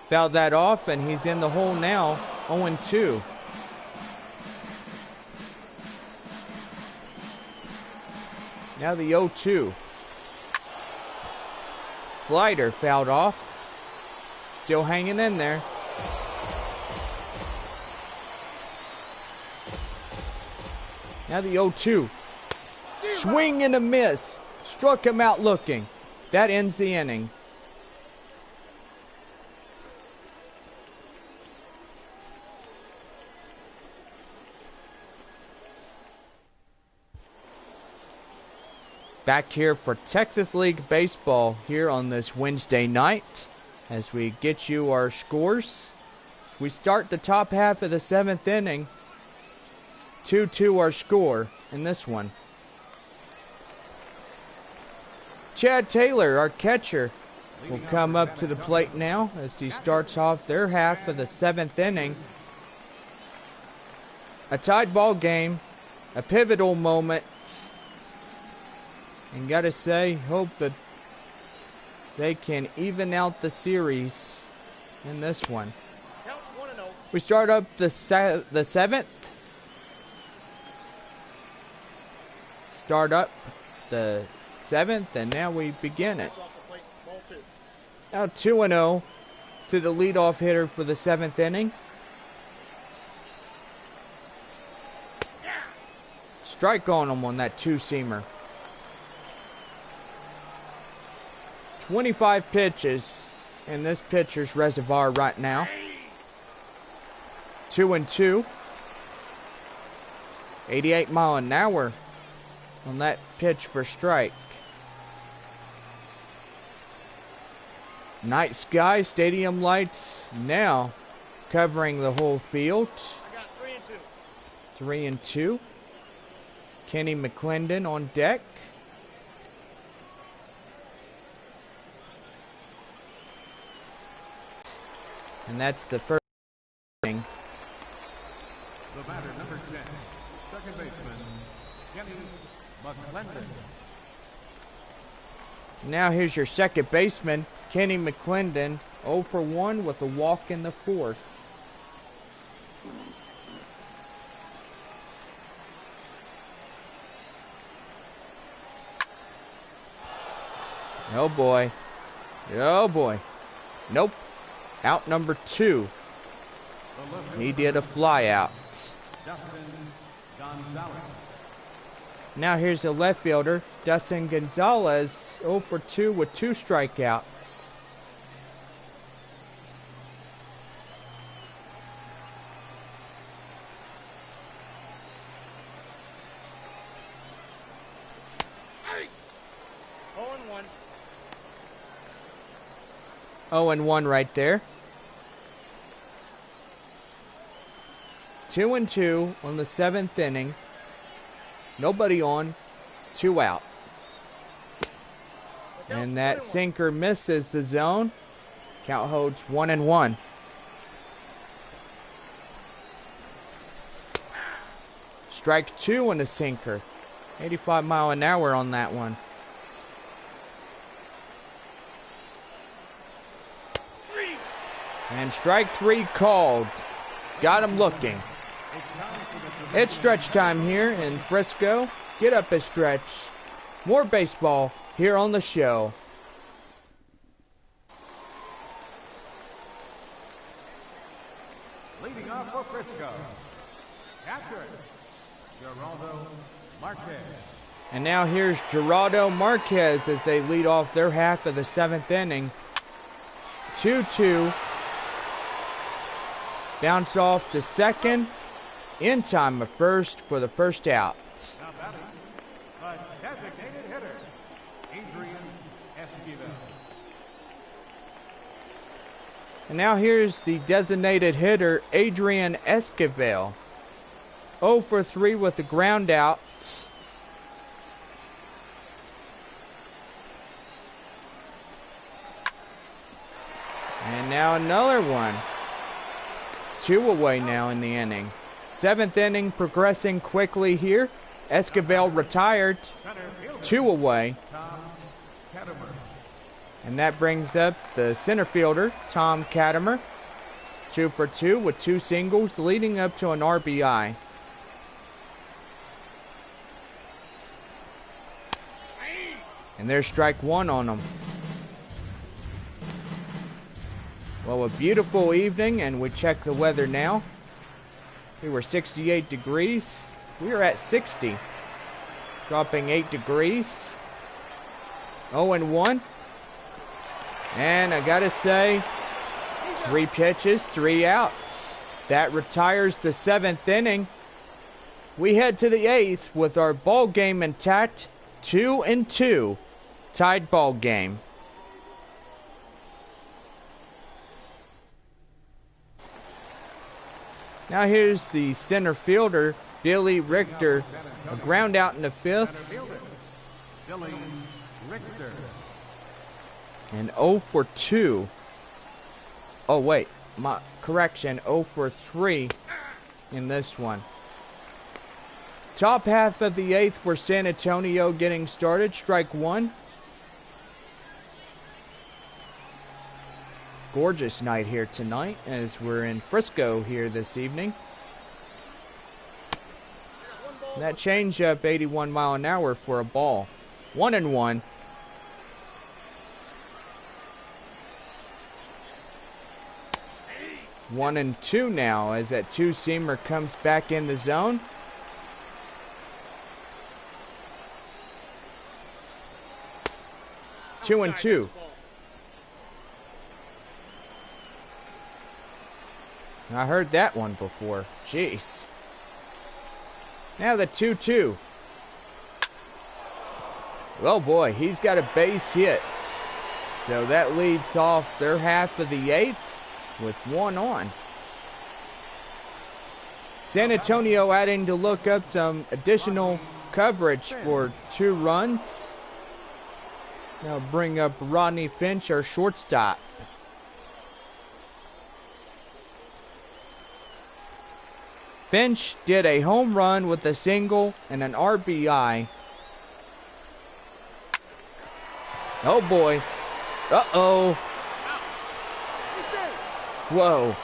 [SPEAKER 1] Fouled that off, and he's in the hole now, 0-2. Now the 0-2. Slider fouled off. Still hanging in there. Now the 0-2. Swing and a miss. Struck him out looking. That ends the inning. Back here for Texas League Baseball here on this Wednesday night as we get you our scores. We start the top half of the 7th inning. 2-2 our score in this one. Chad Taylor, our catcher, will come up to the plate now as he starts off their half of the 7th inning. A tied ball game, a pivotal moment, and gotta say, hope that they can even out the series in this one. We start up the 7th. Start up the 7th, and now we begin it. Now 2-0 to the leadoff hitter for the 7th inning. Strike on him on that two-seamer. 25 pitches in this pitcher's reservoir right now. 2-2. 88 mile an hour on that pitch for strike. Night sky, stadium lights now covering the whole field.
[SPEAKER 2] I got
[SPEAKER 1] 3-2. Kenny McClendon on deck. And that's the first inning.
[SPEAKER 3] The batter, number 10, second baseman, Kenny McClendon.
[SPEAKER 1] Now here's your second baseman, Kenny McClendon, 0 for 1 with a walk in the 4th. Oh boy. Oh boy. Nope. Out number 2. He did a fly out. Now here's the left fielder, Dustin Gonzalez, 0 for 2 with 2 strikeouts.
[SPEAKER 2] Hey. 0-1.
[SPEAKER 1] 0-1 right there. 2-2 on the 7th inning. Nobody on, 2 out. And that sinker misses the zone. Count holds 1-1. Strike 2 on the sinker. 85 mile an hour on that one. And strike 3 called. Got him looking. It's stretch time here in Frisco. Get up and stretch. More baseball here on the show.
[SPEAKER 3] Leading off for Frisco, catcher, Geraldo Marquez.
[SPEAKER 1] And now here's Geraldo Marquez as they lead off their half of the 7th inning. 2-2. Bounced off to second. In time of first for the first out.
[SPEAKER 3] Now batting, a designated hitter, Adrian
[SPEAKER 1] And now here's the designated hitter, Adrian Esquivel. 0 for 3 with the ground out. And now another one. 2 away now in the inning. 7th inning progressing quickly here. Esquivel retired. 2 away. And that brings up the center fielder, Tom Cattermer. 2 for 2 with 2 singles, leading up to an RBI. And there's strike 1 on him. Well, a beautiful evening, and we check the weather now. We were 68 degrees. We are at 60. Dropping 8 degrees. 0-1. And I gotta say, 3 pitches, 3 outs. That retires the 7th inning. We head to the 8th with our ball game intact. 2-2. Tied ball game. Now here's the center fielder, Billy Richter. A ground out in the 5th.
[SPEAKER 3] Billy Richter.
[SPEAKER 1] And 0 for 2. Oh, wait. My correction. 0 for 3 in this one. Top half of the 8th for San Antonio getting started. Strike 1. Gorgeous night here tonight as we're in Frisco here this evening. That changeup 81 mile an hour for a ball. 1-1. One and 2 now as that 2-seamer comes back in the zone. Two and 2. I heard that one before. Jeez. Now the 2-2. Oh boy, he's got a base hit. So that leads off their half of the 8th with 1 on. San Antonio adding to look up some additional coverage for 2 runs. Now bring up Rodney FINCH, our shortstop. FINCH did a home run with a single and an RBI. Oh boy. Uh-oh. Whoa.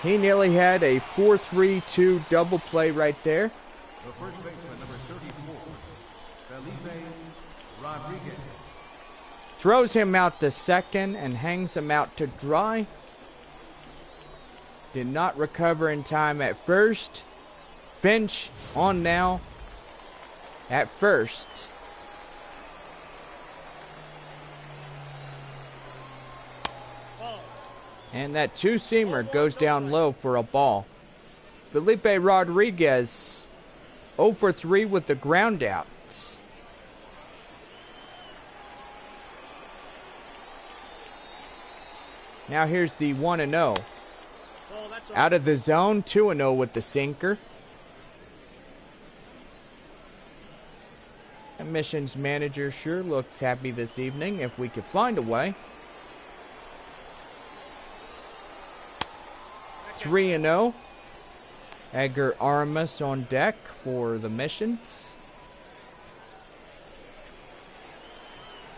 [SPEAKER 1] He nearly had a 4-3-2 double play right there.
[SPEAKER 3] The first baseman, number 34, Felipe Rodriguez.
[SPEAKER 1] Throws him out to second and hangs him out to dry. Did not recover in time at first. FINCH on now at first. And that 2-seamer goes down low for a ball. Felipe Rodriguez 0 for 3 with the ground out. Now here's the 1-0. Out of the zone, 2-0 with the sinker. Admissions manager sure looks happy this evening if we could find a way. 3-0. EDGAR ARMAS on deck for the missions.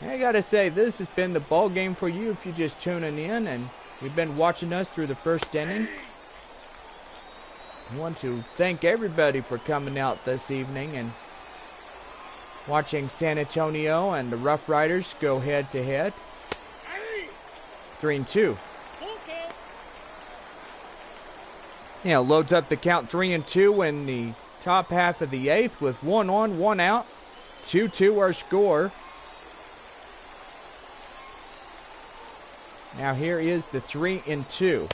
[SPEAKER 1] And I gotta say, this has been the ball game for you if you're just tuning in and you've been watching us through the first inning. I want to thank everybody for coming out this evening and watching San Antonio and the RoughRiders go head to head. 3-2. Loads up the count 3-2 in the top half of the 8th with 1 on, 1 out. 2-2 our score. Now here is the 3-2.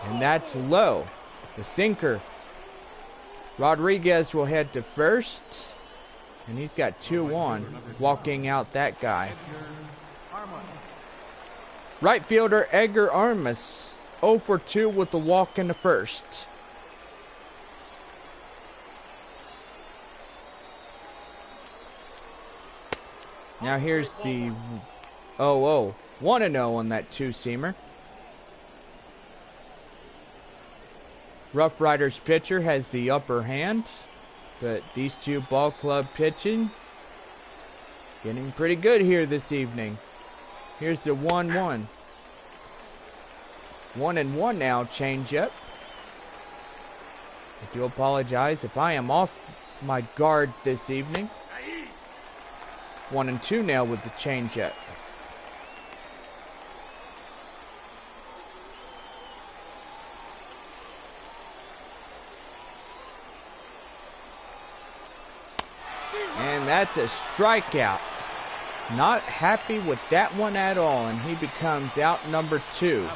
[SPEAKER 1] And that's low. The sinker. Rodriguez will head to first. And he's got 2 on, walking out that guy. Right fielder EDGAR ARMAS 0 for 2 with the walk in the first. Now here's the 0-0. 1-0 on that two-seamer. RoughRiders pitcher has the upper hand, but these two ball club pitching getting pretty good here this evening. Here's the 1-1. 1-1 now, changeup. I do apologize if I am off my guard this evening. 1-2 now with the changeup. And that's a strikeout. Not happy with that one at all, and he becomes out number 2.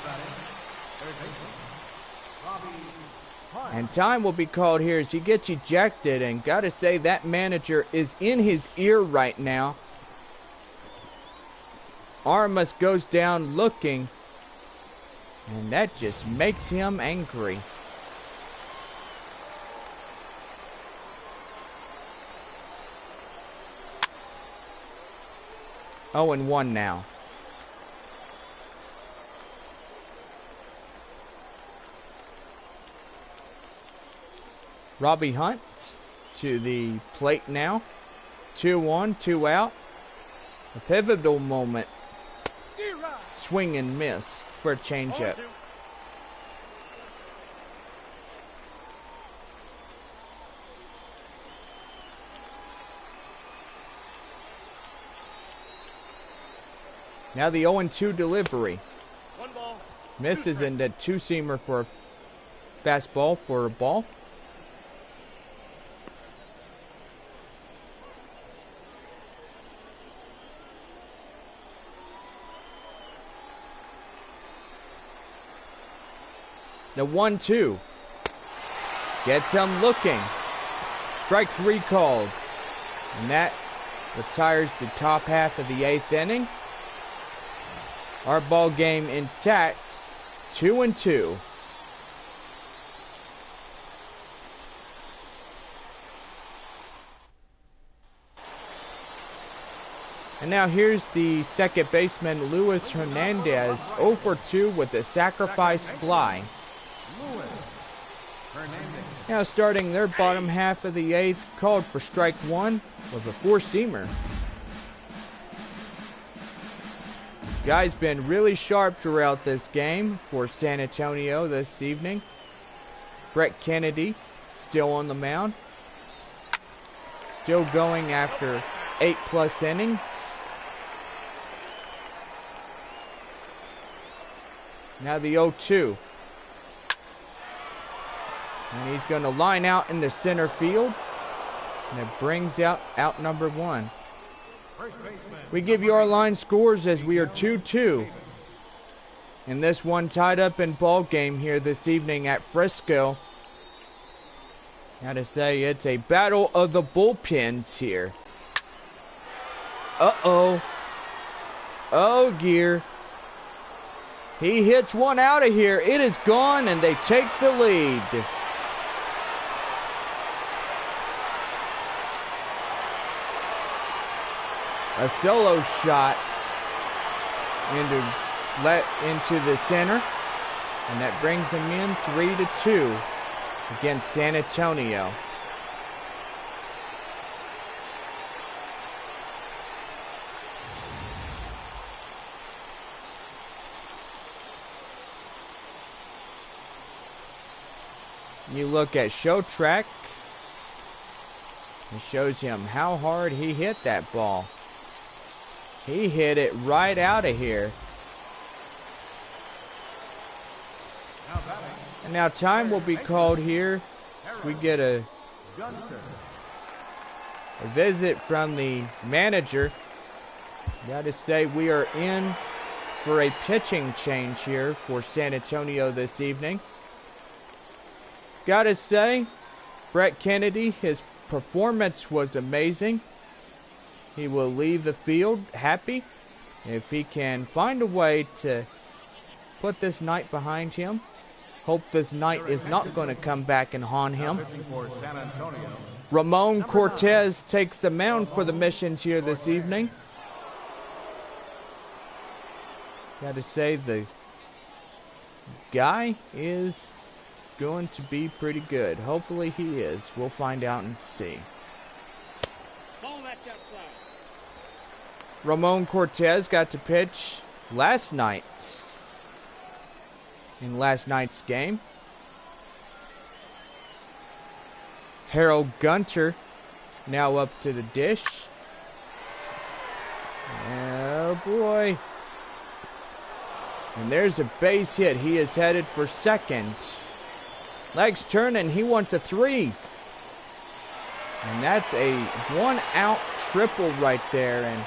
[SPEAKER 1] And time will be called here as he gets ejected, and gotta say that manager is in his ear right now. ARMAS goes down looking, and that just makes him angry. Oh, and 1 now. Robbie Hunt to the plate now. 2-1, 2 out. A pivotal moment. Swing and miss for a changeup. Now the 0-2 delivery. Misses in the two-seamer for a fastball for a ball. The 1-2. Gets him looking. Strike 3 called. And that retires the top half of the 8th inning. Our ball game intact, 2-2. And now here's the second baseman, Luis Hernandez, 0 for 2 with a sacrifice fly. Now starting their bottom half of the 8th, called for strike 1 with a 4-seamer. Guy's been really sharp throughout this game for San Antonio this evening. Brett Kennedy still on the mound. Still going after 8+ innings. Now the 0-2. And he's going to line out in the center field. And it brings out number 1. We give you our line scores as we are 2-2 in this one tied up in ball game here this evening at Frisco. Gotta say, it's a battle of the bullpens here. Uh-oh. Oh, gear. He hits one out of here. It is gone, and they take the lead. A solo shot into the center, and that brings them in 3-2 against San Antonio. You look at show track, it shows him how hard he hit that ball. He hit it right out of here. And now time will be called here as we get a visit from the manager. Gotta say, we are in for a pitching change here for San Antonio this evening. Gotta say, Brett Kennedy, his performance was amazing. He will leave the field happy if he can find a way to put this night behind him. Hope this night is not going to come back and haunt him.
[SPEAKER 3] For San Antonio.
[SPEAKER 1] Ramon Cortez takes the mound for the Missions here this evening. Got to say, the guy is going to be pretty good. Hopefully he is. We'll find out and see.
[SPEAKER 2] Ball that's outside.
[SPEAKER 1] Ramon Cortez got to pitch last night in last night's game. Harold Gunter now up to the dish. Oh boy. And there's a base hit. He is headed for second. Legs turning. He wants a 3. And that's a 1-out triple right there. And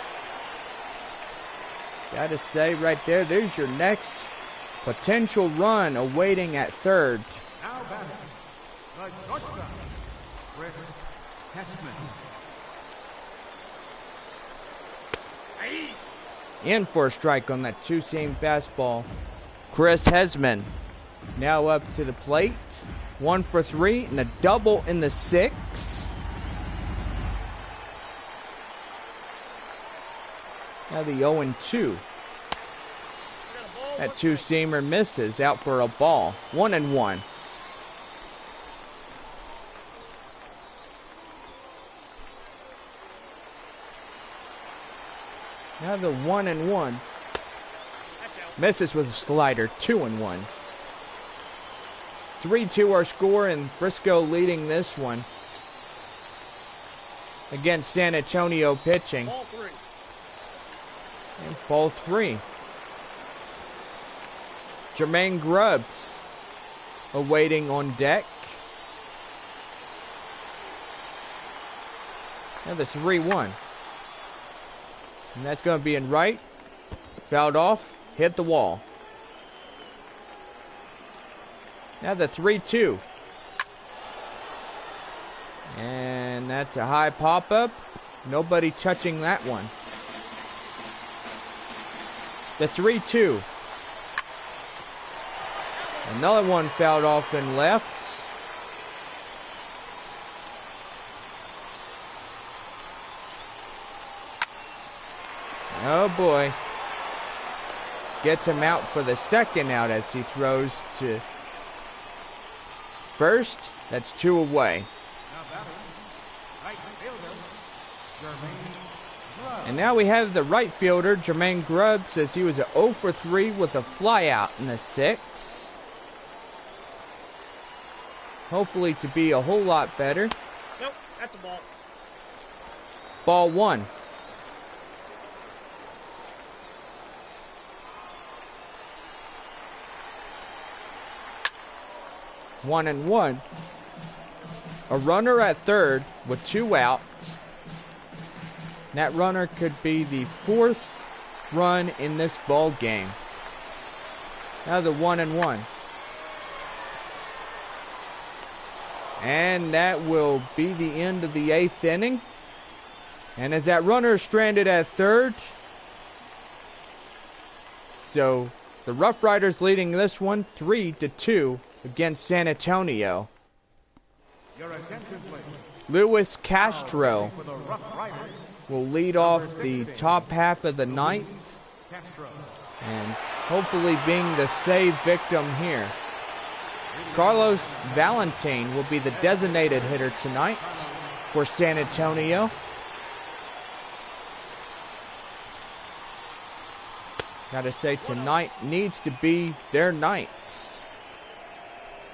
[SPEAKER 1] gotta say right there, there's your next potential run awaiting at third.
[SPEAKER 3] Now batting, the shortstop, Rick Hessman.
[SPEAKER 1] In for a strike on that two-seam fastball. Chris Hesman now up to the plate. 1 for 3 and a double in the 6th. Now the 0-2. That two-seamer misses, out for a ball. 1-1. Now the 1-1. Misses with a slider. 2-1. 3-2 our score, and Frisco leading this one against San Antonio pitching.
[SPEAKER 2] Ball 3.
[SPEAKER 1] And ball 3. Jermaine Grubbs awaiting on deck. And the 3-1. And that's going to be in right. Fouled off. Hit the wall. Now the 3-2. And that's a high pop-up. Nobody touching that one. The 3-2. Another one fouled off and left. Oh boy. Gets him out for the second out as he throws to first. That's 2 away.
[SPEAKER 3] Now batting, right fielder, Jermaine Grubbs.
[SPEAKER 1] And now we have the right fielder, Jermaine Grubbs, as he was a 0 for 3 with a flyout in the 6th. Hopefully to be a whole lot better.
[SPEAKER 2] Nope, that's a ball.
[SPEAKER 1] Ball 1. One and one. A runner at third with 2 outs. That runner could be the 4th run in this ball game. Now the 1-1. And that will be the end of the 8th inning. And as that runner is stranded at third, so the RoughRiders leading this one 3-2 against San Antonio.
[SPEAKER 3] Your attention, please.
[SPEAKER 1] Luis Castro
[SPEAKER 3] For the Rough Riders,
[SPEAKER 1] will lead off the top half of the 9th,
[SPEAKER 3] Castro.
[SPEAKER 1] and hopefully being the save victim here. Carlos Valentin will be the designated hitter tonight for San Antonio. Gotta say, tonight needs to be their night.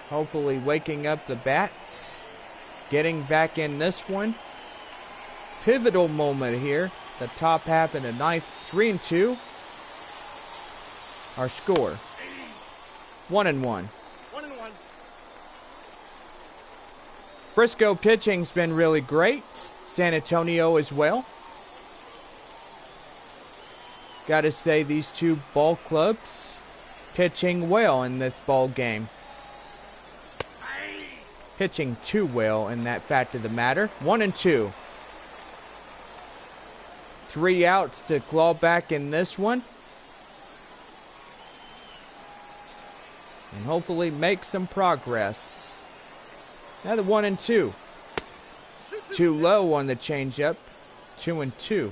[SPEAKER 1] Hopefully waking up the bats, getting back in this one. Pivotal moment here, the top half of the 9th, 3-2. Our score, 1-1.
[SPEAKER 2] 1-1.
[SPEAKER 1] Frisco pitching's been really great. San Antonio as well. Gotta say, these two ball clubs pitching well in this ball game. Pitching too well in that fact of the matter. 1-2. 3 outs to claw back in this one. and hopefully make some progress. Now the 1-2. Too low on the changeup. 2-2.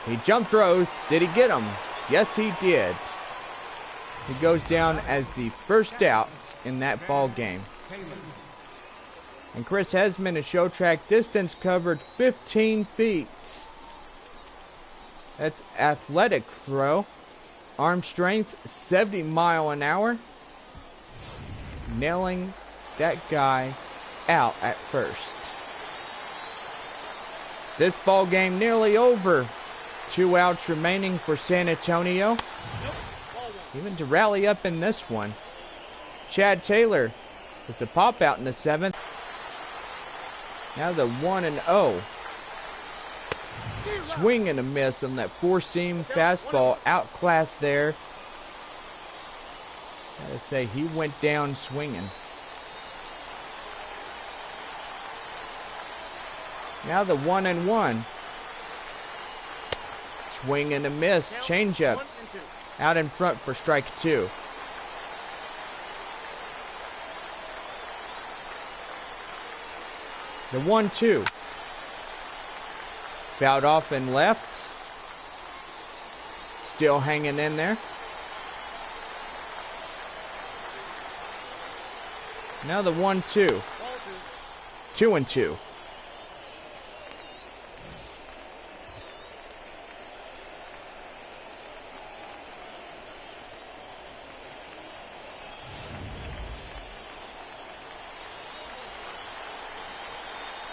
[SPEAKER 1] He jump throws. Did he get him? Yes, he did. He goes down as the first out in that ball game. And Chris Hesman, his show track distance covered 15 feet. That's athletic throw. Arm strength, 70 miles an hour. Nailing that guy out at first. This ball game nearly over. 2 outs remaining for San Antonio. Even to rally up in this one. Chad Taylor with a pop out in the 7th. Now the 1-0. Swing and a miss on that 4-seam fastball. Outclassed there. Gotta say, he went down swinging. Now the 1-1. Swing and a miss. Changeup. Out in front for strike 2. The 1-2. Fouled off and left. Still hanging in there. Now the 1-2. 2-2.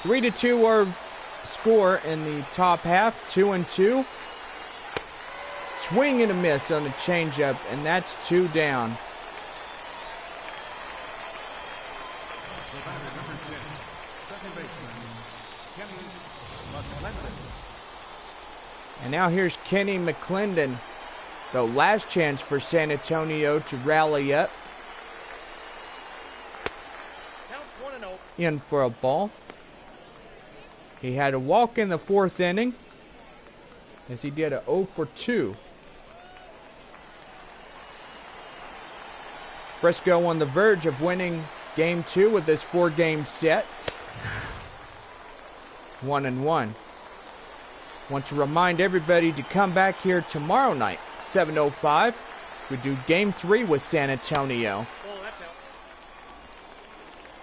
[SPEAKER 1] Three to 2 our score in the top half. 2-2. Swing and a miss on the changeup, and that's 2 down. And now here's Kenny McClendon, the last chance for San Antonio to rally up. In for a ball. He had a walk in the 4th inning as he did a 0 for 2. Frisco on the verge of winning game 2 with this 4-game set. 1-1. Want to remind everybody to come back here tomorrow night, 7:05. We do game 3 with San Antonio.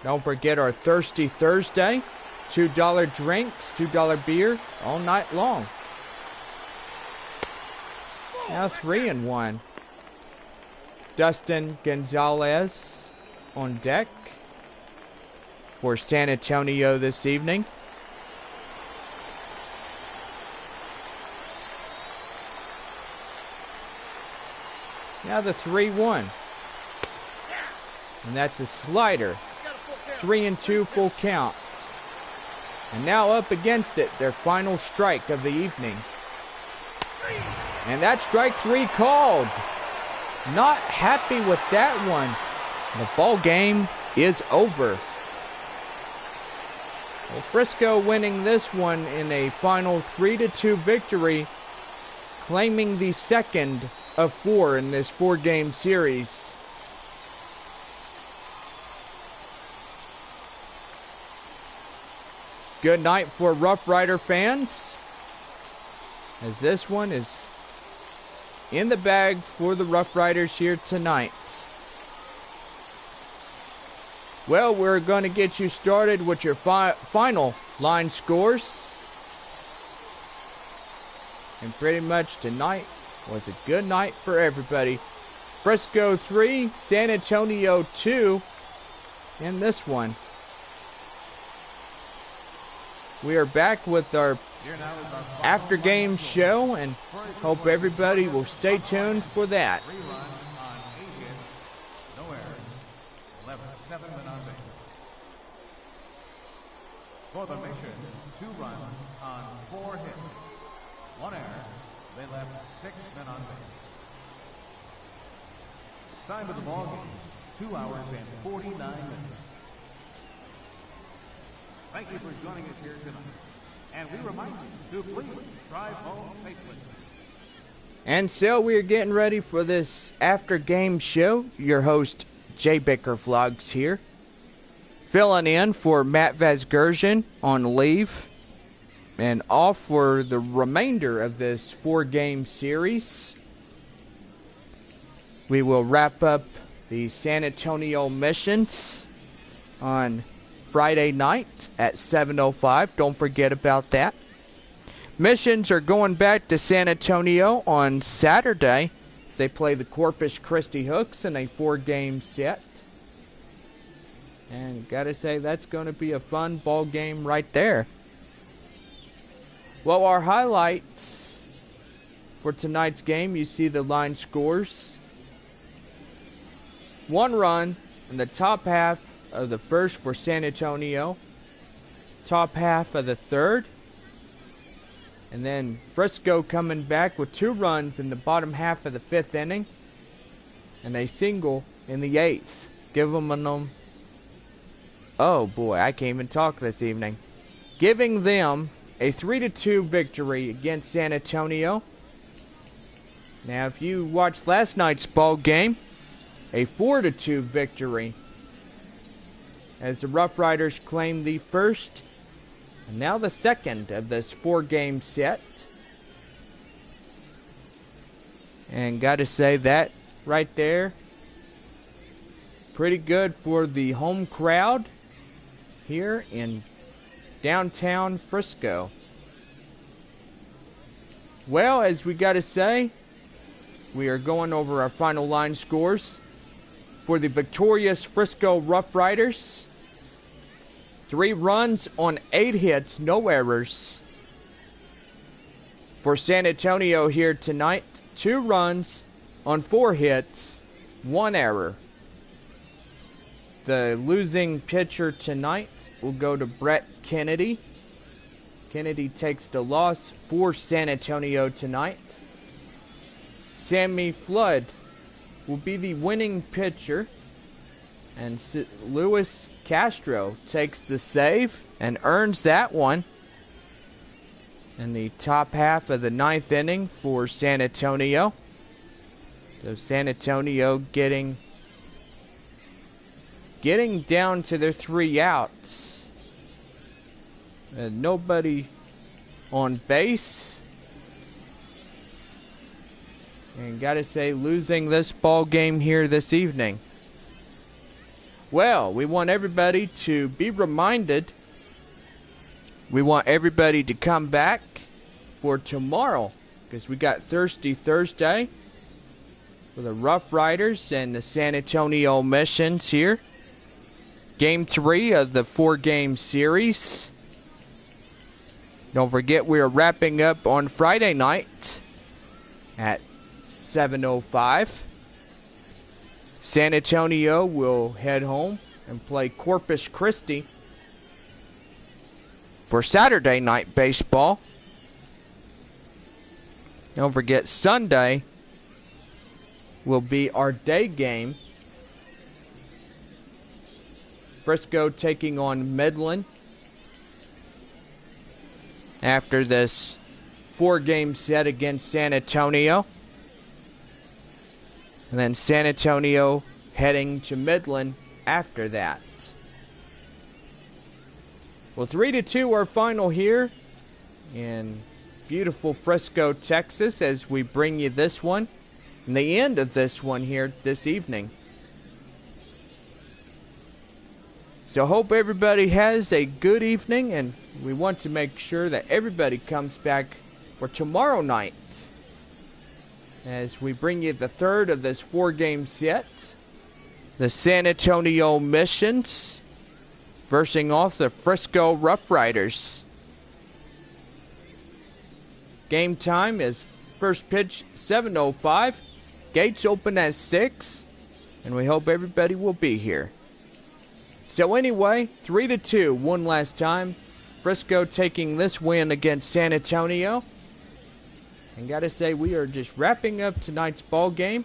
[SPEAKER 1] Don't forget our Thirsty Thursday. $2 drinks, $2 beer all night long. Now 3-1. Dustin Gonzalez on deck for San Antonio this evening. Now the 3-1. And that's a slider. 3-2 full count. And now up against it, their final strike of the evening. And that strike 3 called. Not happy with that one. The ball game is over. Well, Frisco winning this one in a final 3-2 victory, claiming the second of 4 in this 4-game series. Good night for Rough Rider fans, as this one is in the bag for the Rough Riders here tonight. Well, we're going to get you started with your final line scores. And pretty much tonight was a good night for everybody. Frisco 3, San Antonio 2 in this one. We are back with our after game show and hope everybody will stay tuned for that.
[SPEAKER 3] For the mission, 2 runs on 4 hits. 1 error. They left 6 men on base. Time of the ball game, 2 hours and 49 minutes. Thank you for joining us here tonight. And we remind you to please drive home safely.
[SPEAKER 1] And so we're getting ready for this after-game show. Your host, JBakerVlogs here. Filling in for Matt Vasgersian on leave. And off for the remainder of this 4-game series. We will wrap up the San Antonio missions on Friday night at 7:05. Don't forget about that. Missions are going back to San Antonio on Saturday as they play the Corpus Christi Hooks in a 4-game set. And gotta say, that's going to be a fun ball game right there. Well, our highlights for tonight's game, you see the line scores. 1 run in the top half of the first for San Antonio, top half of the third, and then Frisco coming back with 2 runs in the bottom half of the 5th inning, and a single in the 8th. Giving them, oh boy, I can't even talk this evening. Giving them a 3-2 victory against San Antonio. Now, if you watched last night's ball game, a 4-2 victory as the RoughRiders claim the first and now the second of this 4-game set. And gotta say, that right there, pretty good for the home crowd here in downtown Frisco. Well, as we gotta say, we are going over our final line scores for the victorious Frisco RoughRiders. 3 runs on 8 hits, no errors. For San Antonio here tonight, 2 runs on 4 hits, 1 error. The losing pitcher tonight will go to Brett Kennedy. Kennedy takes the loss for San Antonio tonight. Sammy Flood will be the winning pitcher. And Luis Castro takes the save and earns that one in the top half of the 9th inning for San Antonio. So San Antonio getting down to their 3 outs. Nobody on base. And gotta say, losing this ball game here this evening. Well, we want everybody to be reminded. We want everybody to come back for tomorrow, because we got Thirsty Thursday for the RoughRiders and the San Antonio missions here. Game 3 of the 4-game series. Don't forget, we are wrapping up on Friday night at 7:05. San Antonio will head home and play Corpus Christi for Saturday night baseball. Don't forget, Sunday will be our day game. Frisco taking on Midland after this 4-game set against San Antonio. And then San Antonio heading to Midland after that. Well, 3-2 our final here in beautiful Frisco, Texas, as we bring you this one and the end of this one here this evening. So hope everybody has a good evening, and we want to make sure that everybody comes back for tomorrow night as we bring you the 3rd of this 4-game set. The San Antonio Missions versing off the Frisco RoughRiders. Game time is first pitch 7:05. Gates open at 6. And we hope everybody will be here. So anyway, 3-2 one last time. Frisco taking this win against San Antonio. And gotta say, we are just wrapping up tonight's ball game.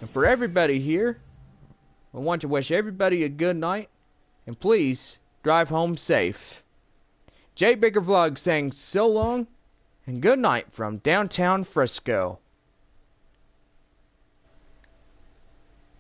[SPEAKER 1] And for everybody here, I want to wish everybody a good night. And please, drive home safe. JBakerVlogs saying so long and good night from downtown Frisco.